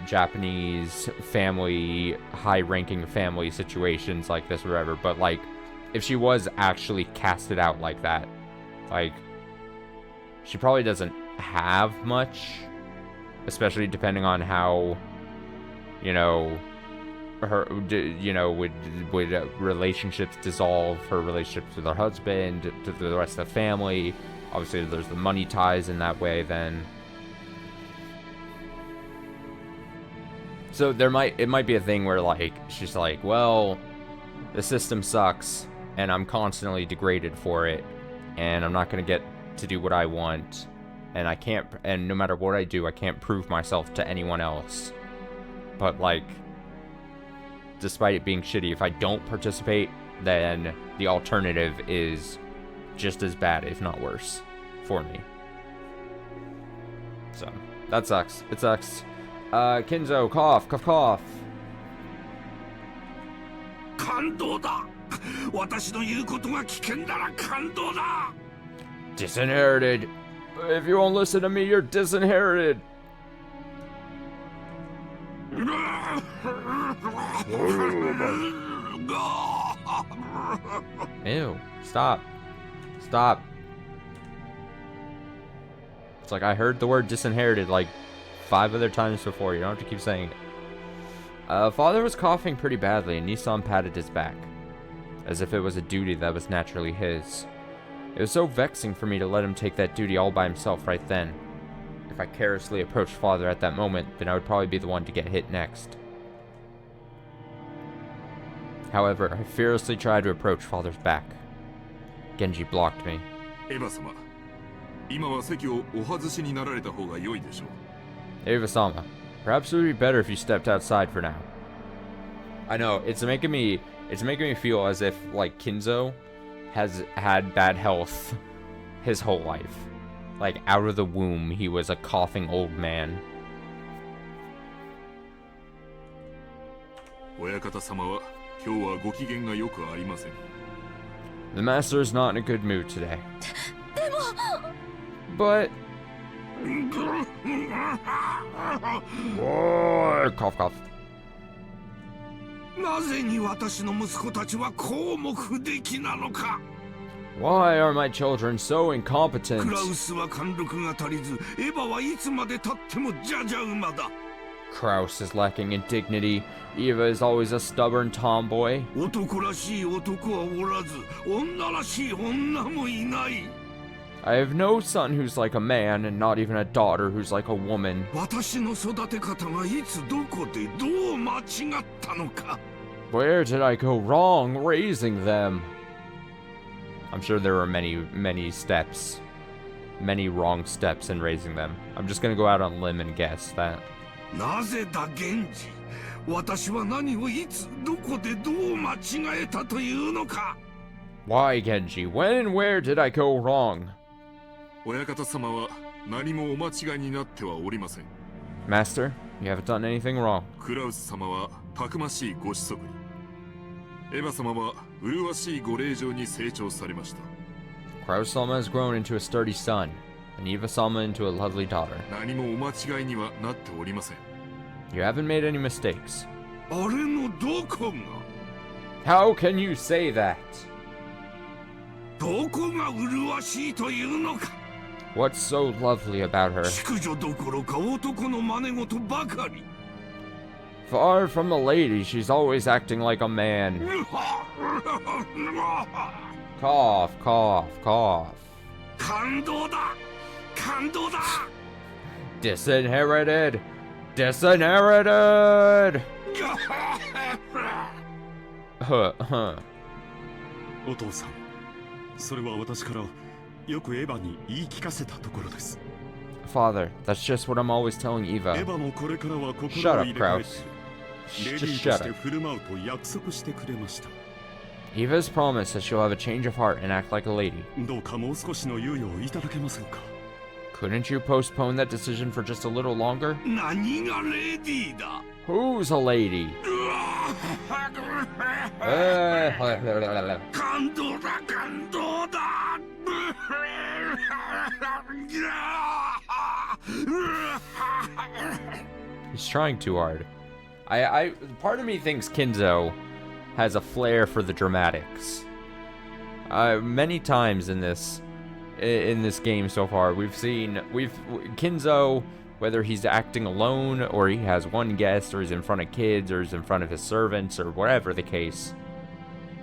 Japanese family, high-ranking family situations like this or whatever, but, like, if she was actually casted out like that, like, she probably doesn't have much, especially depending on how, you know, her, you know, would relationships dissolve, her relationships with her husband, to the rest of the family. Obviously, there's the money ties in that way, then. So it might be a thing where, like, she's like, well, the system sucks, and I'm constantly degraded for it, and I'm not gonna get to do what I want, and I can't, and no matter what I do, I can't prove myself to anyone else. But, like, despite it being shitty, if I don't participate, then the alternative is just as bad, if not worse, for me. So, that sucks. It sucks. Kinzo, cough, cough, cough. 感動だ私の言うことが危険なら感動だ Disinherited. If you won't listen to me, you're disinherited. Ew. Stop. Stop. It's like I heard the word disinherited like 5 other times before. You don't have to keep saying it. Father was coughing pretty badly, and Nissan patted his back, as if it was a duty that was naturally his. It was so vexing for me to let him take that duty all by himself right then. If I carelessly approached Father at that moment, then I would probably be the one to get hit next. However, I fearlessly tried to approach Father's back. Genji blocked me. エヴァ様今は席をお外しになられた方が良いでしょう Eva-sama, perhaps it would be better if you stepped outside for now. I know, it's making me feel as if, like, Kinzo has had bad health his whole life. Like, out of the womb, he was a coughing old man. 親方様は今日はご機嫌がよくありません The master is not in a good mood today. But... Whoa, cough, cough. なぜに私の息子たちはこうも不出来なのか Why are my children so incompetent? クラウスは貫禄が足りずエヴァはいつまでたってもじゃじゃ馬だ Kraus is lacking in dignity. Eva is always a stubborn tomboy. 男らしい男はおらず女らしい女もいない I have no son who's like a man, and not even a daughter who's like a woman. 私の育て方がいつどこでどう間違ったのか Where did I go wrong raising them? I'm sure there were many steps. Many wrong steps in raising them. I'm just gonna go out on a limb and guess that. なぜだ源氏私は何をいつどこでどう間違えたというのか Why, Genji? When and where did I go wrong? 親方様は何もお間違いになってはおりません。 Master, you haven't done anything wrong. クラウス様はたくましいご子息に、エヴァ様は麗しいご令嬢に成長されました。 Kraus-sama has grown into a sturdy son, and Eva-sama into a lovely daughter. 何もお間違いにはなっておりません。 You haven't made any mistakes. あれのどこが How can you say that? どこが麗しいというのか What's so lovely about her? 淑女どころか男の真似事ばかり Far from a lady, she's always acting like a man. Cough, cough, cough. 感動だ感動だ Disinherited! Disinherited! Huh. お父さん、それは私からよくエヴァに言い聞かせたところです。 Father, that's just what I'm always telling エ Eva. ヴァもこれからは心 Shut を up, 入れ替えて Kraus. レディ Just ーと shut して up. 振る舞うと約束してくれました。 Eva's promised that she'll have a change of heart and act like a lady. どうかもう少しの猶予をいただけませんか。 Couldn't you postpone that decision for just a little longer? 何がレディーだ Who's a lady? 感動だ感動だ He's trying too hard. Part of me thinks Kinzo has a flair for the dramatics. Many times in this game so far, we've Kinzo, whether he's acting alone or he has one guest or he's in front of kids or he's in front of his servants or whatever the case.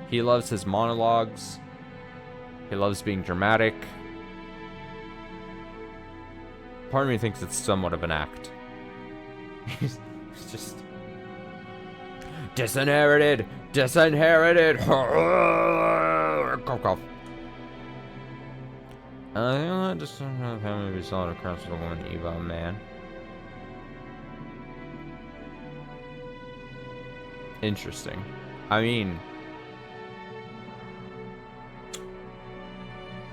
He loves his monologues. He loves being dramatic. Part of me thinks it's somewhat of an act. He's just disinherited, disinherited. Cough, cough. Just family be solid across the woman, Eva, man. Interesting. I mean,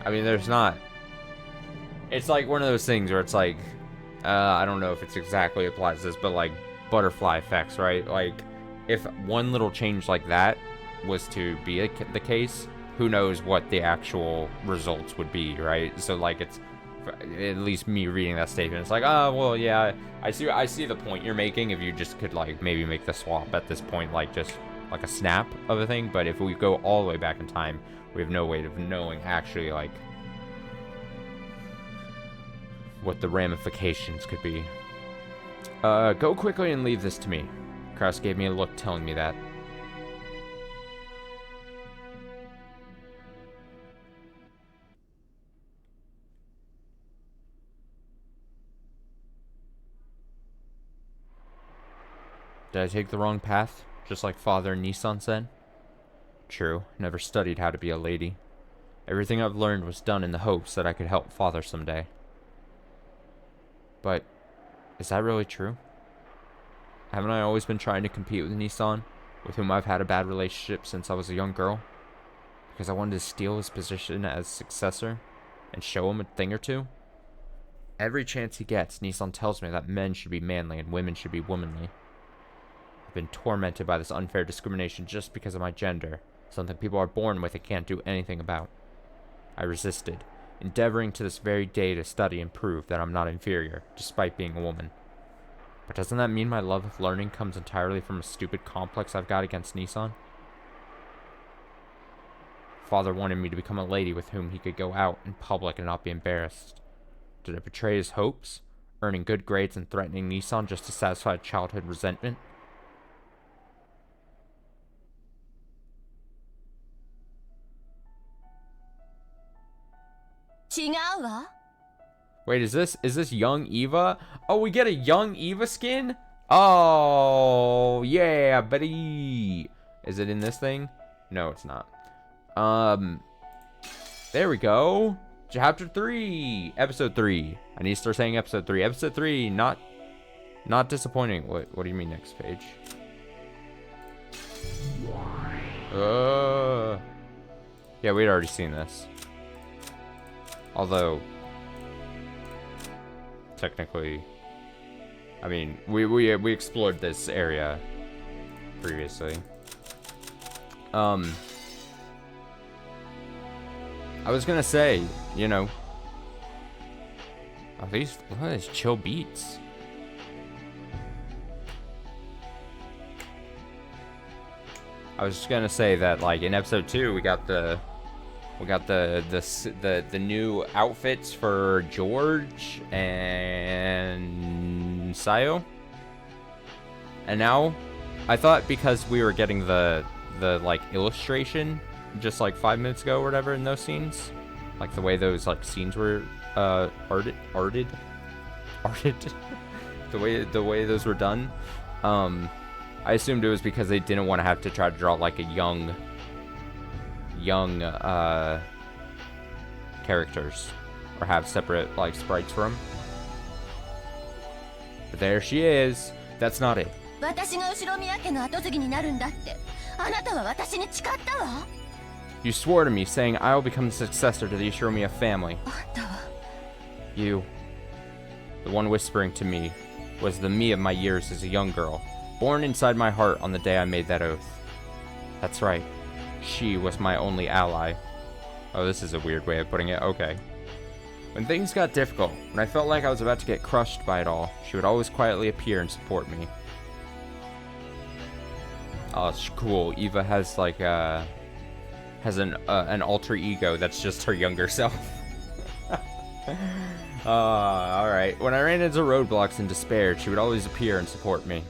there's not. It's like one of those things where it's like, I don't know if it's exactly applies to this, but like butterfly effects, right? Like, if one little change like that was to be the case, who knows what the actual results would be, right? So like, it's at least me reading that statement, it's like, oh well, yeah, I see the point you're making. If you just could like maybe make the swap at this point, like just like a snap of a thing. But if we go all the way back in time, we have no way of knowing actually like what the ramifications could be. Go quickly and leave this to me. Kraus gave me a look telling me that. Did I take the wrong path? Just like Father Nissan said? True, never studied how to be a lady. Everything I've learned was done in the hopes that I could help Father someday. But, is that really true? Haven't I always been trying to compete with Nissan, with whom I've had a bad relationship since I was a young girl? Because I wanted to steal his position as successor, and show him a thing or two? Every chance he gets, Nissan tells me that men should be manly and women should be womanly. I've been tormented by this unfair discrimination just because of my gender, something people are born with and can't do anything about. I resisted, endeavoring to this very day to study and prove that I'm not inferior, despite being a woman. But doesn't that mean my love of learning comes entirely from a stupid complex I've got against Nissan? Father wanted me to become a lady with whom he could go out in public and not be embarrassed. Did I betray his hopes, earning good grades and threatening Nissan just to satisfy childhood resentment? Wait, is this young Eva? Oh, we get a young Eva skin? Oh, yeah, buddy. Is it in this thing? No, it's not. There we go. Chapter 3, episode 3. I need to start saying episode 3. Episode 3, not disappointing. What do you mean next page? Yeah, we'd already seen this. Although, technically, I mean, we explored this area previously. I was gonna say, you know, look at these chill beats. I was just gonna say that, like, in episode 2, we got the new outfits for George and Sayo. And now, I thought because we were getting the like illustration just like 5 minutes ago or whatever in those scenes, like the way those like scenes were arted the way those were done, I assumed it was because they didn't want to have to try to draw like a young characters or have separate like sprites for them. But there she is. That's not it. 私が後ろ宮家の後継ぎになるんだってあなたは私に誓ったわ You swore to me, saying I will become the successor to the Ishiromiya family. あんたは You, the one whispering to me, was the me of my years as a young girl, born inside my heart on the day I made that oath. That's right. She was my only ally. Oh, this is a weird way of putting it. Okay. When things got difficult, when I felt like I was about to get crushed by it all, she would always quietly appear and support me. Oh, it's cool. Eva has like has an alter ego that's just her younger self. Alright. When I ran into roadblocks and despaired, she would always appear and support me.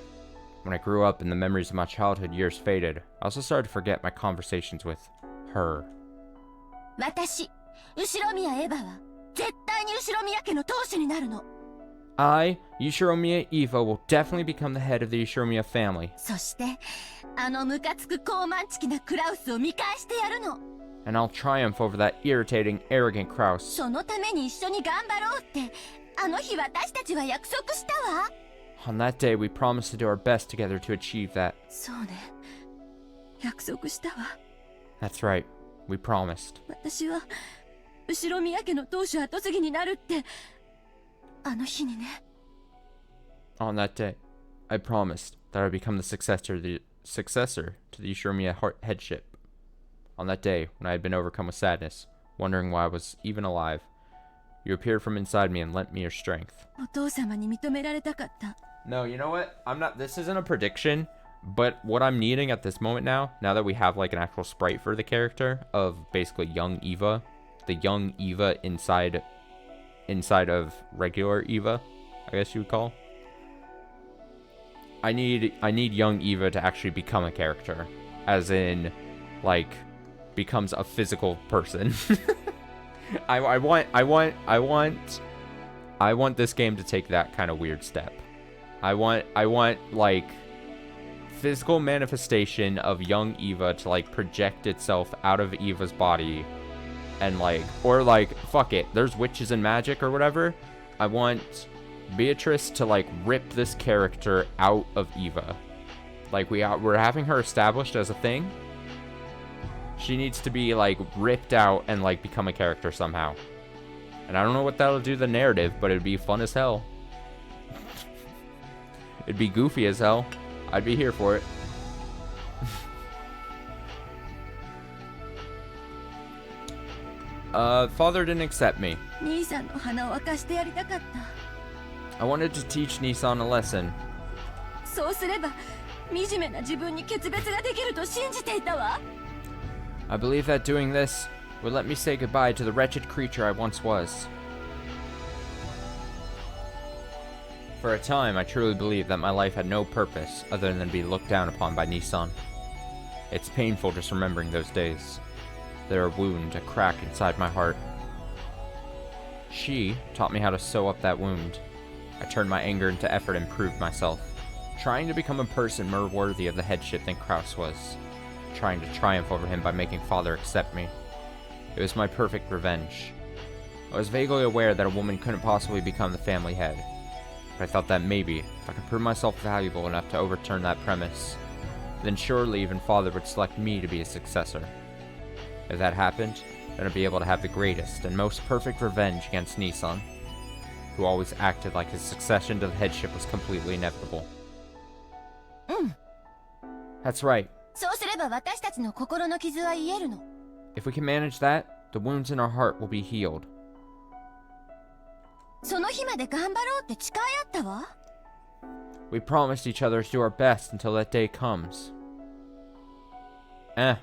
When I grew up and the memories of my childhood years faded, I also started to forget my conversations with her. 私後ろ宮エヴァは絶対に後ろ宮家の当主になるの I, Yushiromiya Eva, will definitely become the head of the Yushiromiya family. そしてあのムカつく高慢ちきなクラウスを見返してやるの And I'll triumph over that irritating, arrogant Kraus. そのために一緒に頑張ろうってあの日私たちは約束したわ On that day, we promised to do our best together to achieve that. そうね約束したわ That's right. We promised. 私は後ろ宮家の当主後継ぎになるってあの日にね On that day, I promised that I would become the successor to the Yushiromiya headship. On that day, when I had been overcome with sadness, wondering why I was even alive, you appeared from inside me and lent me your strength. お父様に認められたかった No, you know what? This isn't a prediction, but what I'm needing at this moment now that we have like an actual sprite for the character of basically young Eva, the young Eva inside of regular Eva, I guess you would call. I need young Eva to actually become a character, as in, like, becomes a physical person. I want this game to take that kind of weird step. I want like physical manifestation of young Eva to like project itself out of Eva's body, and like, or like, fuck it, there's witches and magic or whatever. I want Beatrice to like rip this character out of Eva. Like we're having her established as a thing. She needs to be like ripped out and like become a character somehow. And I don't know what that'll do to the narrative, but it'd be fun as hell. It'd be goofy as hell. I'd be here for it. Father didn't accept me. 兄さんの鼻を明かしてやりたかった I wanted to teach Nissan a lesson. そうすれば惨めな自分に決別ができると信じていたわ I believe that doing this would let me say goodbye to the wretched creature I once was. For a time, I truly believed that my life had no purpose other than to be looked down upon by Nissan. It's painful just remembering those days. There are a wound, a crack inside my heart. She taught me how to sew up that wound. I turned my anger into effort and proved myself, trying to become a person more worthy of the headship than Kraus was, trying to triumph over him by making Father accept me. It was my perfect revenge. I was vaguely aware that a woman couldn't possibly become the family head, but I thought that maybe, if I could prove myself valuable enough to overturn that premise, then surely even Father would select me to be his successor. If that happened, then I'd be able to have the greatest and most perfect revenge against Nissan, who always acted like his succession to the headship was completely inevitable. That's right. そうすれば私たちの心の傷は癒えるの。 If we can manage that, the wounds in our heart will be healed. その日まで頑張ろうって誓い合ったわ。 We promised each other to do our best until that day comes. I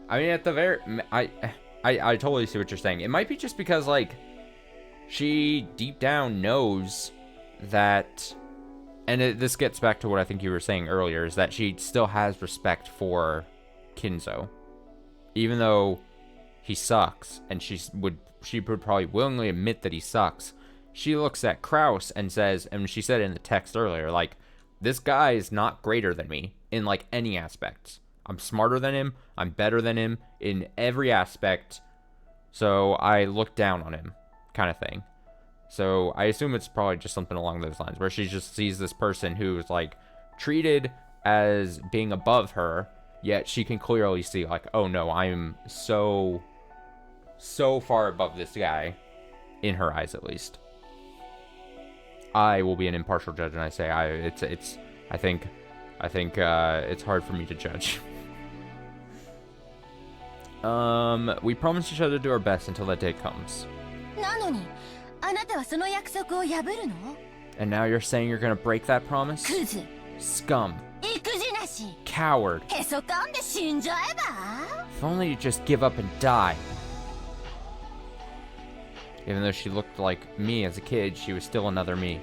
mean, at the very... I totally see what you're saying. It might be just because, like, she deep down knows that... And this gets back to what I think you were saying earlier, is that she still has respect for Kinzo. Even though he sucks, and she would probably willingly admit that he sucks, she looks at Kraus and says, and she said in the text earlier, like, this guy is not greater than me in, like, any aspects. I'm smarter than him, I'm better than him in every aspect, so I look down on him, kind of thing. So I assume it's probably just something along those lines, where she just sees this person who's, like, treated as being above her, yet she can clearly see, like, oh no, I'm so far above this guy, in her eyes at least. I will be an impartial judge, and I say I think it's hard for me to judge. We promised each other to do our best until that day comes. なのに、あなたはその約束を破るの？ And now you're saying you're gonna break that promise? クズ、 Scum. 育児なし、 Coward. へそかんで死んじゃえば？ If only you just give up and die. Even though she looked like me as a kid, she was still another me.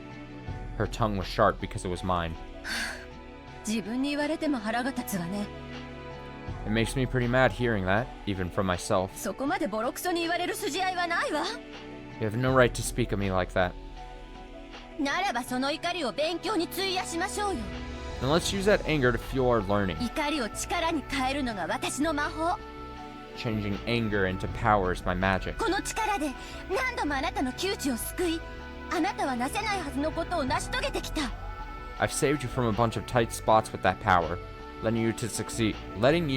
Her tongue was sharp because it was mine. 自分に言われても腹が立つわね。 It makes me pretty mad hearing that, even from myself. そこまでボロクソに言われる筋合いはないわ。 You have no right to speak of me like that. ならばその怒りを勉強に費やしましょうよ。 Then let's use that anger to fuel our learning. 怒りを力に変えるのが私の魔法。 Changing anger into power is my magic. この力で何度もあなたの窮地を救い、あなたはなせないはずのことを成し遂げてきた。 I've saved you from a bunch of tight spots with that power, letting you to succeed when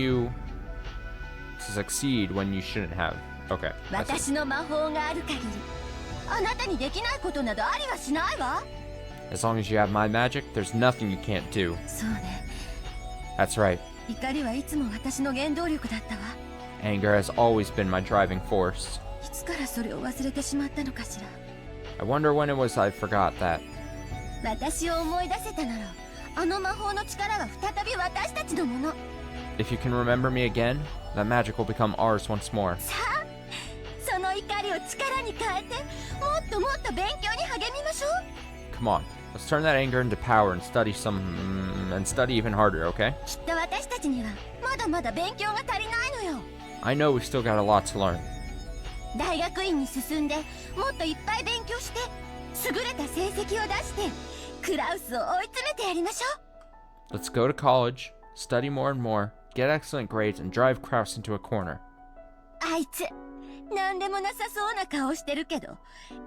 you shouldn't have. Okay. 私の魔法がある限り、あなたにできないことなどありはしないわ。 As long as you have my magic, there's nothing you can't do. そうね。 That's right. 怒りはいつも私の原動力だったわ。 Anger has always been my driving force. いつからそれを忘れてしまったのかしら。 I wonder when it was I forgot that. 私を思い出せたなら、あの魔法の力は再び私たちのもの。 If you can remember me again, that magic will become ours once more. さあ、その怒りを力に変えて、もっともっと勉強に励みましょう。 Come on, let's turn that anger into power and study even harder, okay? きっと私たちにはまだまだ勉強が足りないのよ。 I know we've still got a lot to learn. 大学院に進んで、もっといっぱい勉強して、優れた成績を出して、クラウスを追い詰めてやりましょう。 Let's go to college, study more and more, get excellent grades, and drive Kraus into a corner. あいつ、なんでもなさそうな顔してるけど、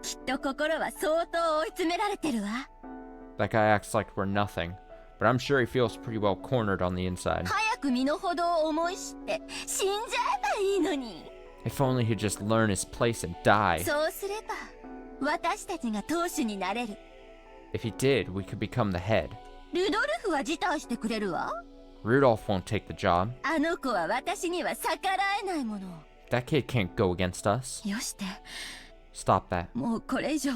きっと心は相当追い詰められてるわ。 That guy acts like we're nothing, but I'm sure he feels pretty well cornered on the inside. 早く身の程を思い知って、死んじゃえばいいのに。 If only he'd just learn his place and die. そうすれば、私たちが当主になれる。 If he did, we could become the head. ルドルフは辞退してくれるわ。 Rudolph won't take the job. あの子は私には逆らえないもの。 That kid can't go against us. よして、 Stop that. もうこれ以上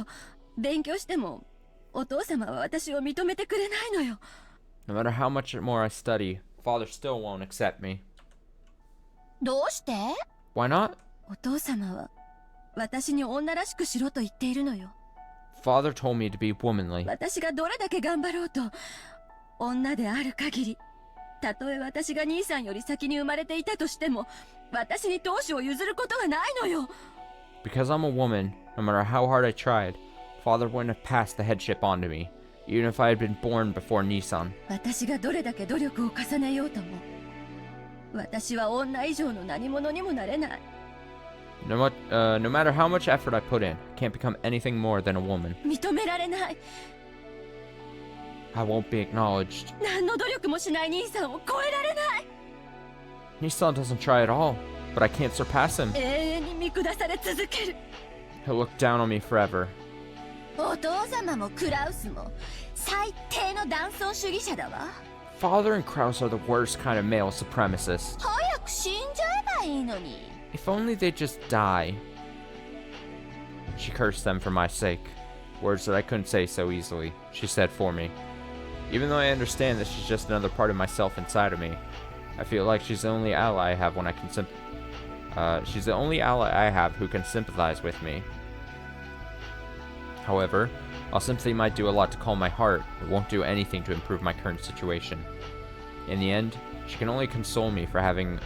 勉強してもお父様は私を認めてくれないのよ。 No matter how much more I study, Father still won't accept me. どうして？ Why not? お父様は私に女らしくしろと言っているのよ。 Father told me to be womanly. 私がどれだけ頑張ろうと、女である限り、たとえ私が兄さんより先に生まれていたとしても、私に当主を譲ることはないのよ。 Because I'm a woman, no matter how hard I tried, Father wouldn't have passed the headship on to me, even if I had been born before Nissan. 私がどれだけ努力を重ねようとも、私は女以上の何者にもなれない。No matter how much effort I put in, I can't become anything more than a woman. 認められない。 I won't be acknowledged. 何の努力もしない兄さんを超えられない。 Nissan doesn't try at all. but I can't surpass him. 永遠に見下され続ける。 He'll look down on me forever. お父様もクラウスも最低の男尊主義者だわ。 Father and Kraus are the worst kind of male supremacists. 早く死んじゃえばいいのに。 If only they'd just die. She cursed them for my sake. Words that I couldn't say so easily, she said for me. Even though I understand that she's just another part of myself inside of me, I feel like she's the only ally I have when I can she's the only ally I have who can sympathize with me. However, while sympathy might do a lot to calm my heart, it won't do anything to improve my current situation. In the end, she can only console me for having...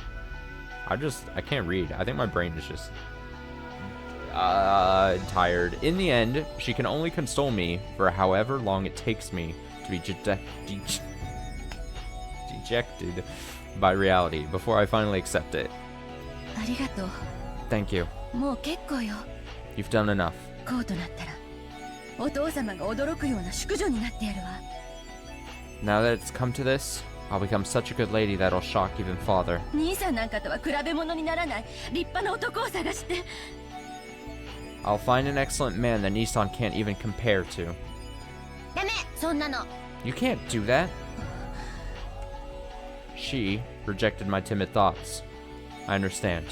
I can't read. I think my brain is just... tired. In the end, she can only console me for however long it takes me to be dejected by reality before I finally accept it. ありがとう。 Thank you. もう結構よ。 You've done enough. こうとなったら、お父様が驚くような淑女になってやるわ。 Now that it's come to this, I'll become such a good lady that'll shock even father. 兄さんなんかとは比べ物にならない立派な男を探して。 I'll find an excellent man that Nissan can't even compare to. ダメ、そんなの。 You can't do that. She rejected my timid thoughts. I understand.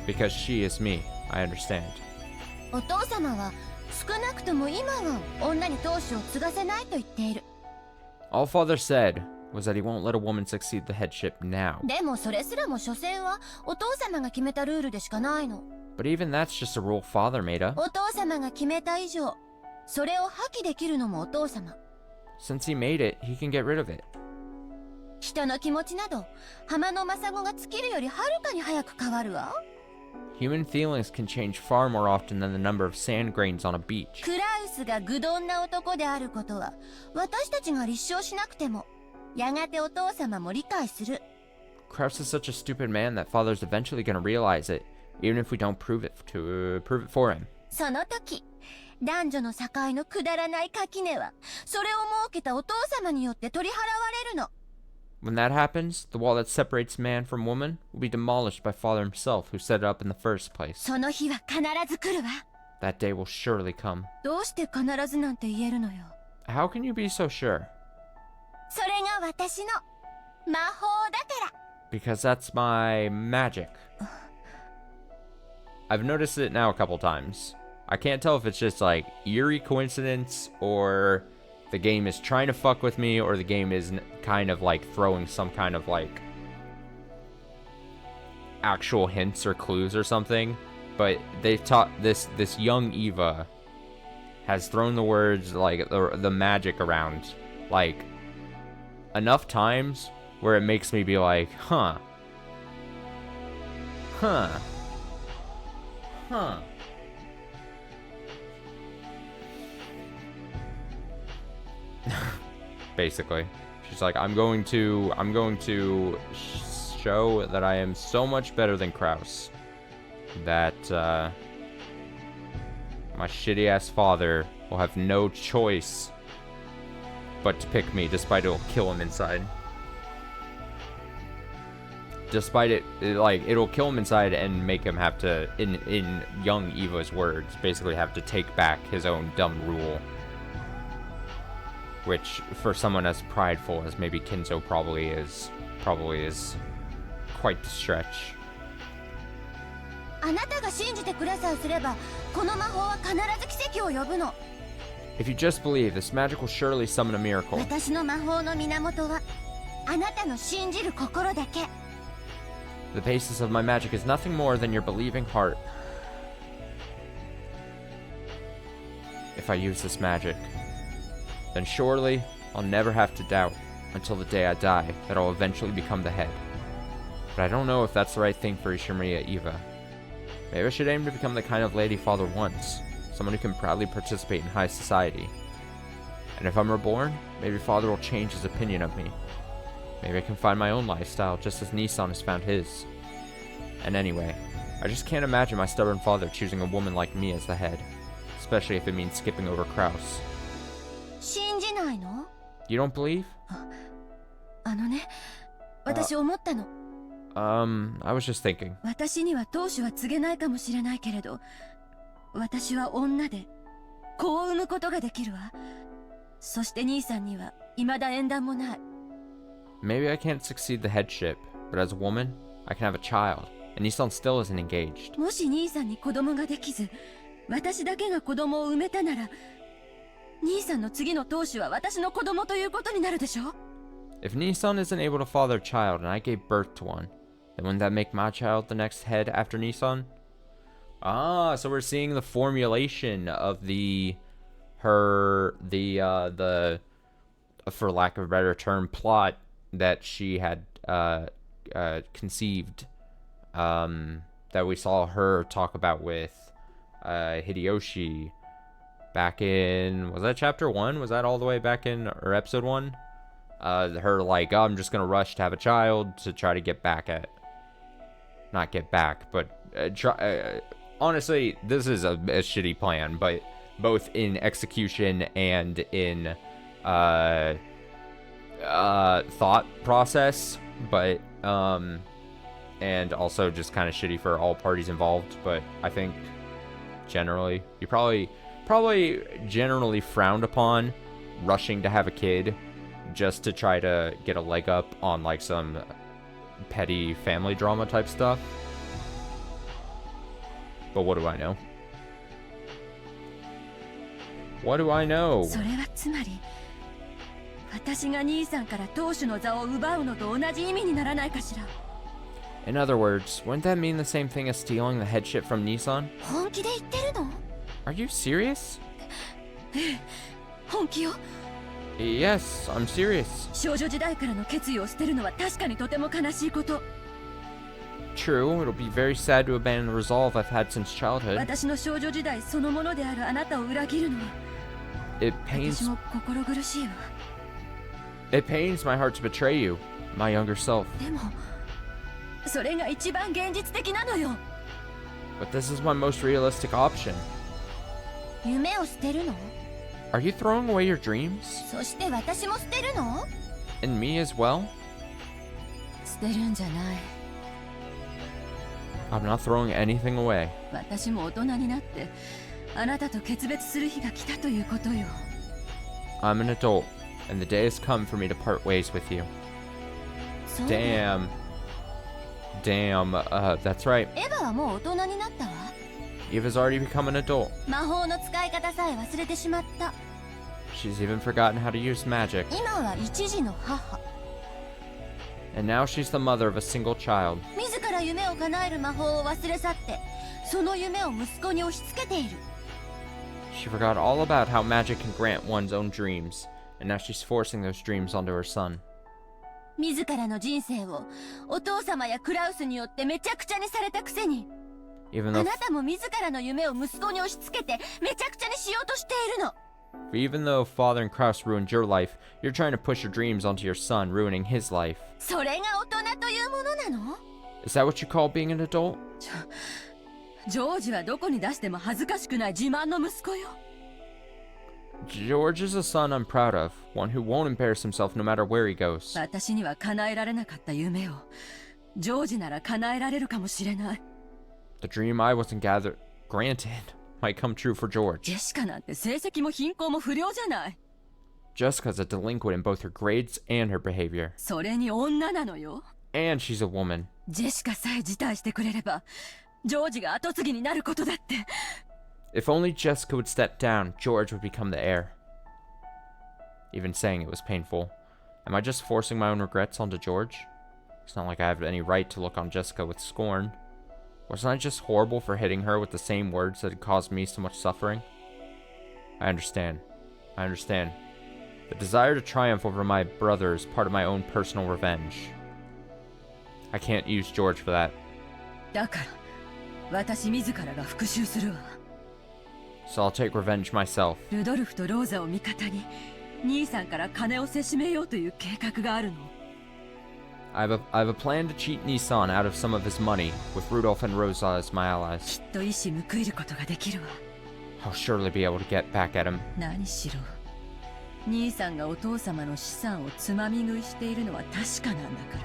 Because she is me, I understand. お父様は少なくとも今は女に当主を継がせないと言っている。 All father said was that he won't let a woman succeed the headship now. でもそれすらも所詮はお父様が決めたルールでしかないの。 But even that's just a rule father made up. お父様が決めた以上、それを破棄できるのもお父様。 Since he made it, he can get rid of it. 人の気持ちなど浜の真砂が尽きるよりはるかに早く変わるわ。 Human feelings can change far more often than the number of sand grains on a beach. クラウスが愚鈍な男であることは私たちが立証しなくてもやがてお父様も理解する。 Kraus is such a stupid man that father's eventually gonna realize it, even if we don't prove it for him. その時男女の境のくだらない垣根はそれを設けたお父様によって取り払われるの。 When that happens, the wall that separates man from woman will be demolished by father himself who set it up in the first place. その日は必ず来るわ。 That day will surely come. どうして必ずなんて言えるのよ。 How can you be so sure? それが私の魔法だから。 Because that's my magic. I've noticed it now a couple times. I can't tell if it's just like eerie coincidence or the game is trying to fuck with me or the game is kind of like throwing some kind of like actual hints or clues or something. But they've taught this young Eva has thrown the words like the magic around like enough times where it makes me be like, huh. Basically, she's like, I'm going to show that I am so much better than Kraus that my shitty ass father will have no choice but to pick me, despite it'll kill him inside. Despite it'll kill him inside and make him have to, in young Eva's words, basically have to take back his own dumb rule. Which, for someone as prideful as maybe Kinzo probably is quite the stretch. あなたが信じてくれさえすれば、この魔法は必ず奇跡を呼ぶの。 If you just believe, this magic will surely summon a miracle. 私の魔法の源は、あなたの信じる心だけ。 The basis of my magic is nothing more than your believing heart. If I use this magic, then surely I'll never have to doubt until the day I die that I'll eventually become the head. But I don't know if that's the right thing for Ishimiya Eva. Maybe I should aim to become the kind of lady father wants, someone who can proudly participate in high society. And if I'm reborn, maybe father will change his opinion of me. Maybe I can find my own lifestyle just as Nissan has found his. And anyway, I just can't imagine my stubborn father choosing a woman like me as the head, especially if it means skipping over Kraus. 信じないの？ You don't believe? あのね、私思ったの。I was just thinking. 私には当主は告げないかもしれないけれど、私は女で子を産むことができるわ。そして兄さんには未だ縁談もない。 Maybe I can't succeed the headship, but as a woman, I can have a child, and Nissan still isn't engaged. もし兄さんに子供ができず、私だけが子供を産めたなら、兄さんの次の当主は私の子供ということになるでしょ？ If Nissan isn't able to father a child and I gave birth to one, then wouldn't that make my child the next head after Nissan? Ah, so we're seeing the formulation of the for lack of a better term, plot that she had conceived, that we saw her talk about with Hideyoshi back in, was that chapter 1? Was that all the way back in, or episode 1? Her like, oh, I'm just gonna rush to have a child to try to get back at, not get back, but honestly, this is a shitty plan, but both in execution and in thought process, but and also just kind of shitty for all parties involved. But I think generally, you probably generally frowned upon rushing to have a kid just to try to get a leg up on like some petty family drama type stuff. But what do I know? What do I know? それはつまり、私が兄さんから当主の座を奪うのと同じ意味にならないかしら。 In other words, wouldn't that mean the same thing as stealing the headship from Nissan? 本気で言ってるの？ Are you serious? 本気よ。 Yes, I'm serious. 少女時代からの決意を捨てるのは確かにとても悲しいこと。 True, it'll be very sad to abandon the resolve I've had since childhood. 私の少女時代そのものであるあなたを裏切るのは、 It 私 pains も心苦しいわ。 my heart to betray you, my younger self. でも、それが一番現実的なのよ。 But this is my most realistic option. 夢を捨てるの？ Are you throwing away your dreams? そして私も捨てるの？ And me as well? 捨てるんじゃない。 I'm not throwing anything away. 私も大人になってあなたと決別する日が来たということよ。 I'm an adult, and the day has come for me to part ways with you. そう。 Damn. That's right. エヴァはもう大人になったわ。 Eva's already become an adult. 魔法の使い方さえ忘れてしまった。 She's even forgotten how to use magic. 今は一児の母。 And now she's the mother of a single child. 自ら夢を叶える魔法を忘れ去って、その夢を息子に押し付けている。 She forgot all about how magic can grant one's own dreams, and now she's forcing those dreams onto her son. 自らの人生をお父様やクラウスによってめちゃくちゃにされたくせに、 Even あ though なたも自らの夢を息子に押し付けてめちゃくちゃにしようとしているの。 Even though Father and Kraus ruined your life, you're trying to push your dreams onto your son, ruining his life. それが大人というものなの？ Is that what you call being an adult? ジョージはどこに出しても恥ずかしくない自慢の息子よ。 George is a son I'm proud of, one who won't embarrass himself no matter where he goes. 私には叶えられなかった夢をジョージなら叶えられるかもしれない。 The dream I wasn't granted might come true for ジ George. ェシカなんて成績も貧困も不良じゃない。 Jessica's a delinquent in both her grades and her behavior. それに女なのよ。 And she's a woman. ジェシカさえ辞退してくれればジョージが後継ぎになることだって。 If only Jessica would step down, George would become the heir. Even saying it was painful. Am I just forcing my own regrets onto George? It's not like I have any right to look on Jessica with scorn. Wasn't I just horrible for hitting her with the same words that had caused me so much suffering? I understand. The desire to triumph over my brother is part of my own personal revenge. I can't use George for that. だから私自らが復讐するわ。 So I'll take revenge myself. ルドルフとローザを味方に兄さんから金をせしめようという計画があるの。 I have a plan to cheat Nissan out of some of his money, with Rudolph and Rosa as my allies. きっと一矢報いることができるわ。 I'll surely be able to get back at him. 何しろ兄さんがお父様の資産をつまみ食いしているのは確かなんだか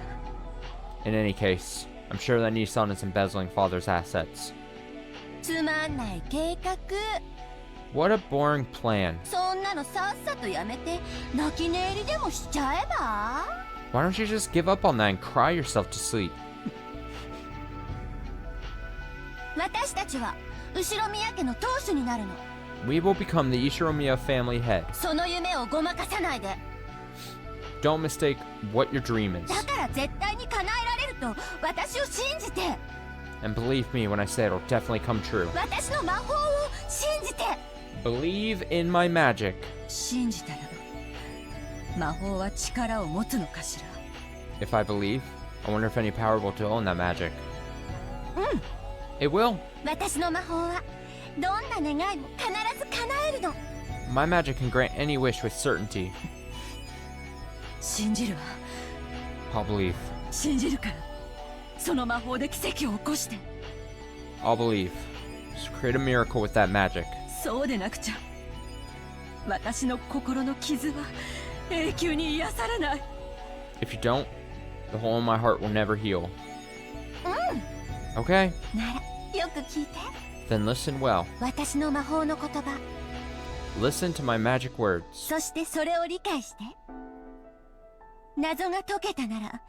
ら。In any case, I'm sure that Nissan is embezzling father's assets. つまんない計画。 What a boring plan. そんなのさっさとやめて泣き寝入りでもしちゃえば。 Why don't you just give up on that and cry yourself to sleep? 私たちは後ろ宮家の当主になるの。 We will become the Ishiromiya family head. その夢をごまかさないで。 Don't mistake what your dream is. だから絶対に叶えられると私を信じて。 And believe me when I say it'll definitely come true. 私の魔法を信じて。 Believe in my magic. 信じたら魔法は力を持つのかしら。 If I believe, I wonder if any power will dwell in that magic. うん。 It will. 私の魔法はどんな願いも必ず叶えるの。 My magic can grant any wish with certainty. 信じるわ。 I'll believe. 信じるからその魔法で奇跡を起こして。 I'll believe. Just create a miracle with that magic. そうでなくちゃ私の心の傷は永久に癒されない。 If you don't, the hole in my heart will never heal. うん。 Okay? ならよく聞いて。 Then listen well. 私の魔法の言葉。 Listen to my magic words. そしてそれを理解して。謎が解けたなら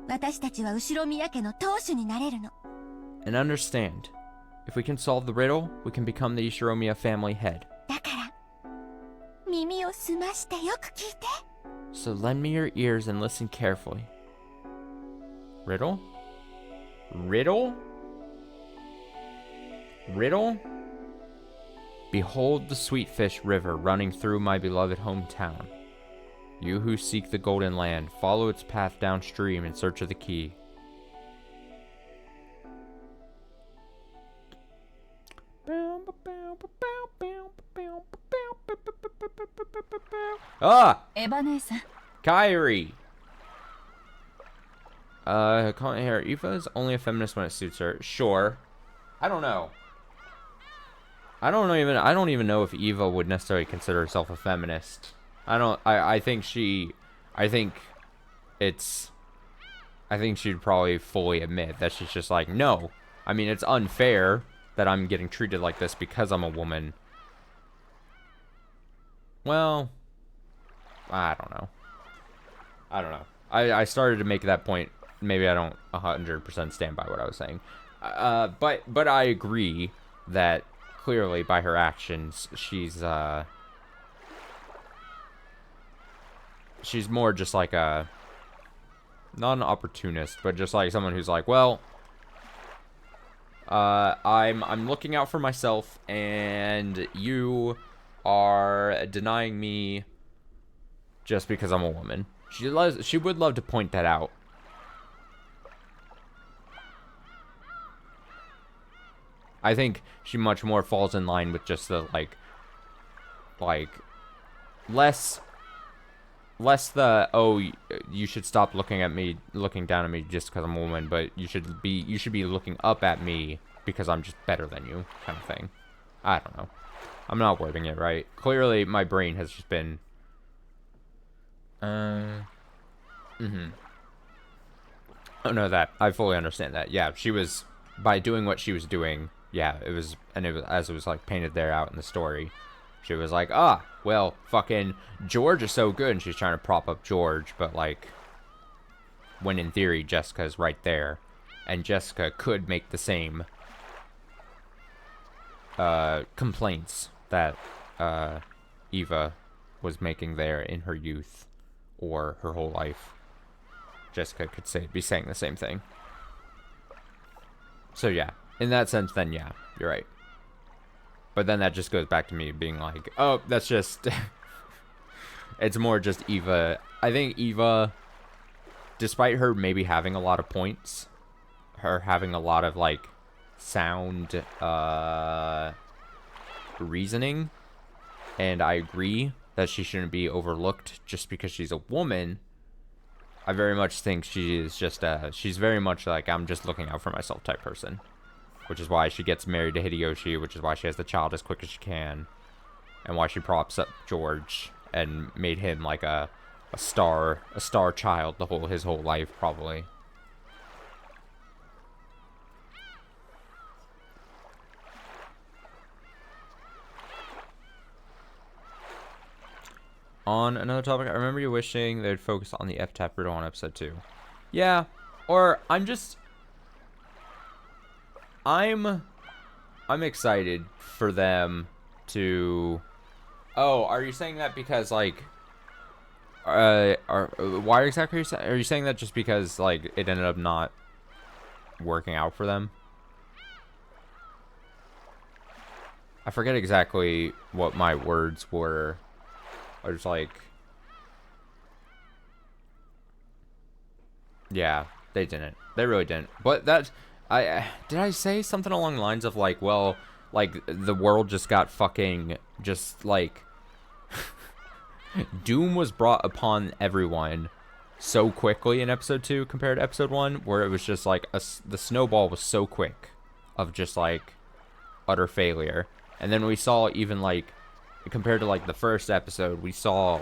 私たちは後ろ宮家の当主になれるの。 And understand, if we can solve the riddle, we can become the Ishiromiya family head. だから耳を澄ましてよく聞いて。 So lend me your ears and listen carefully. Riddle? Riddle? Riddle? Behold the Sweetfish River running through my beloved hometown. You who seek the Golden Land, follow its path downstream in search of the key. Ah! エヴァ姉さん。 Kyrie! Comment here. Eva is only a feminist when it suits her. Sure. I don't know. I don't even know if Eva would necessarily consider herself a feminist. I think she'd probably fully admit that she's just like, no. I mean, it's unfair that I'm getting treated like this because I'm a woman. Well, I don't know. I started to make that point. Maybe I don't 100% stand by what I was saying. But I agree that clearly by her actions, she's more just like a, not an opportunist, but just like someone who's like, well, I'm looking out for myself, and you are denying me just because I'm a woman. She would love to point that out. I think she much more falls in line with just the like less the, oh, you should stop looking down at me just because I'm a woman, but you should be looking up at me because I'm just better than you, kind of thing. I don't know. I'm not wording it right. Clearly, my brain has just been. Oh no, that I fully understand that. Yeah, she was, by doing what she was doing. Yeah, it was as it was like painted there out in the story. She was like, ah, well, fucking George is so good, and she's trying to prop up George, but like, when in theory Jessica's right there, and Jessica could make the same complaints that Eva was making there in her youth or her whole life. Jessica could be saying the same thing. So yeah, in that sense, then yeah, you're right. But then that just goes back to me being like, oh, that's just... It's more just Eva. I think Eva, despite her maybe having a lot of points, her having a lot of, like, sound reasoning, and I agree that she shouldn't be overlooked just because she's a woman, I very much think she is just she's very much like, I'm just looking out for myself type person. Which is why she gets married to Hideyoshi, which is why she has the child as quick as she can, and why she props up George and made him like a star child his whole life, probably. On another topic, I remember you wishing they'd focus on the F-Tap riddle on episode 2. Yeah, or I'm excited for them to... Oh, are you saying that because, like... why exactly are you saying that just because, like, it ended up not working out for them? I forget exactly what my words were. I was like... Yeah, they didn't. They really didn't. But that... did I say something along the lines of, like, well, like, the world just got fucking... Just, like... Doom was brought upon everyone so quickly in episode 2 compared to episode 1, where it was just, like, the snowball was so quick of just, like, utter failure. And then we saw even, like, compared to, like, the first episode, we saw,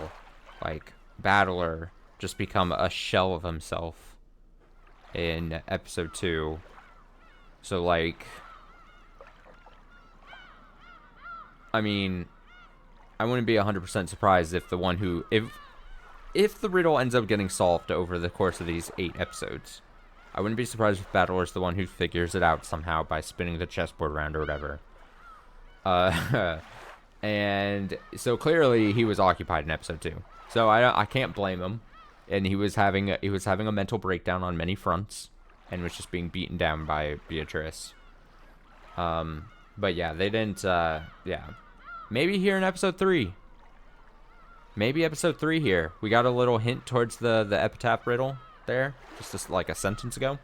like, Battler just become a shell of himself in episode 2. So, like, I mean, I wouldn't be 100% surprised if the one who, if the riddle ends up getting solved over the course of these 8 episodes, I wouldn't be surprised if Battler's the one who figures it out somehow by spinning the chessboard around or whatever. And so clearly he was occupied in episode 2. So I can't blame him. And he was having a mental breakdown on many fronts and was just being beaten down by Beatrice. But yeah, they didn't, yeah. Maybe here in episode 3. Maybe episode 3 here. We got a little hint towards the epitaph riddle there. Just like a sentence ago.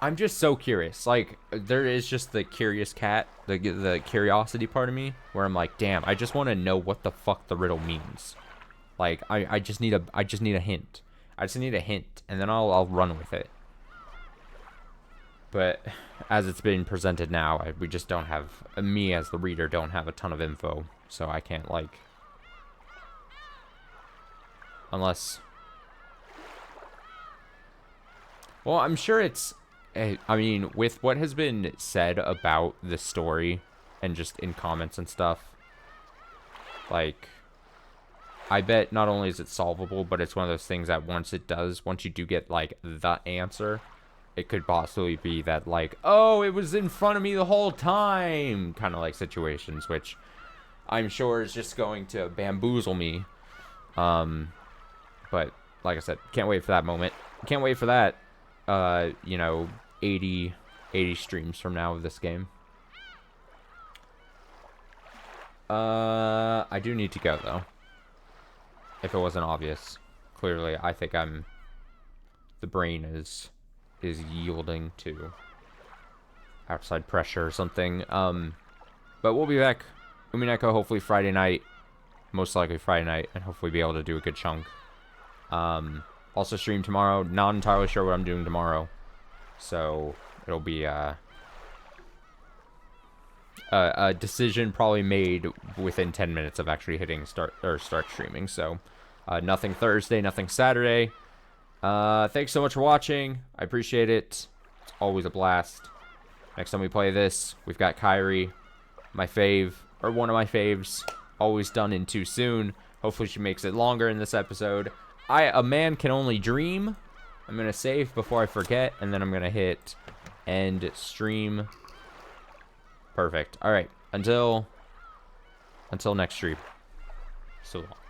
I'm just so curious. Like, there is just the curious cat, the curiosity part of me, where I'm like, damn, I just want to know what the fuck the riddle means. Like, I just need a hint. I just need a hint, and then I'll run with it. But as it's been presented now, we just don't have, me as the reader don't have a ton of info, so I can't, like, unless, well, I'm sure it's, I mean, with what has been said about the story and just in comments and stuff, like, I bet not only is it solvable, but it's one of those things that once you do get, like, the answer, it could possibly be that, like, oh, it was in front of me the whole time, kind of like situations, which I'm sure is just going to bamboozle me. But like I said, can't wait for that moment. Can't wait for that, you know, 80 streams from now of this game. I do need to go, though. If it wasn't obvious. Clearly, I think the brain is yielding to outside pressure or something. But we'll be back. Umineko hopefully Friday night. Most likely Friday night. And hopefully be able to do a good chunk. Also stream tomorrow. Not entirely sure what I'm doing tomorrow. So it'll be a decision probably made within 10 minutes of actually hitting start streaming. So nothing Thursday, nothing Saturday. Thanks so much for watching. I appreciate it. It's always a blast. Next time we play this, we've got Kairi, my fave, or one of my faves, always done in too soon. Hopefully she makes it longer in this episode. A man can only dream. I'm going to save before I forget, and then I'm going to hit end stream. Perfect. All right. Until next stream. So long.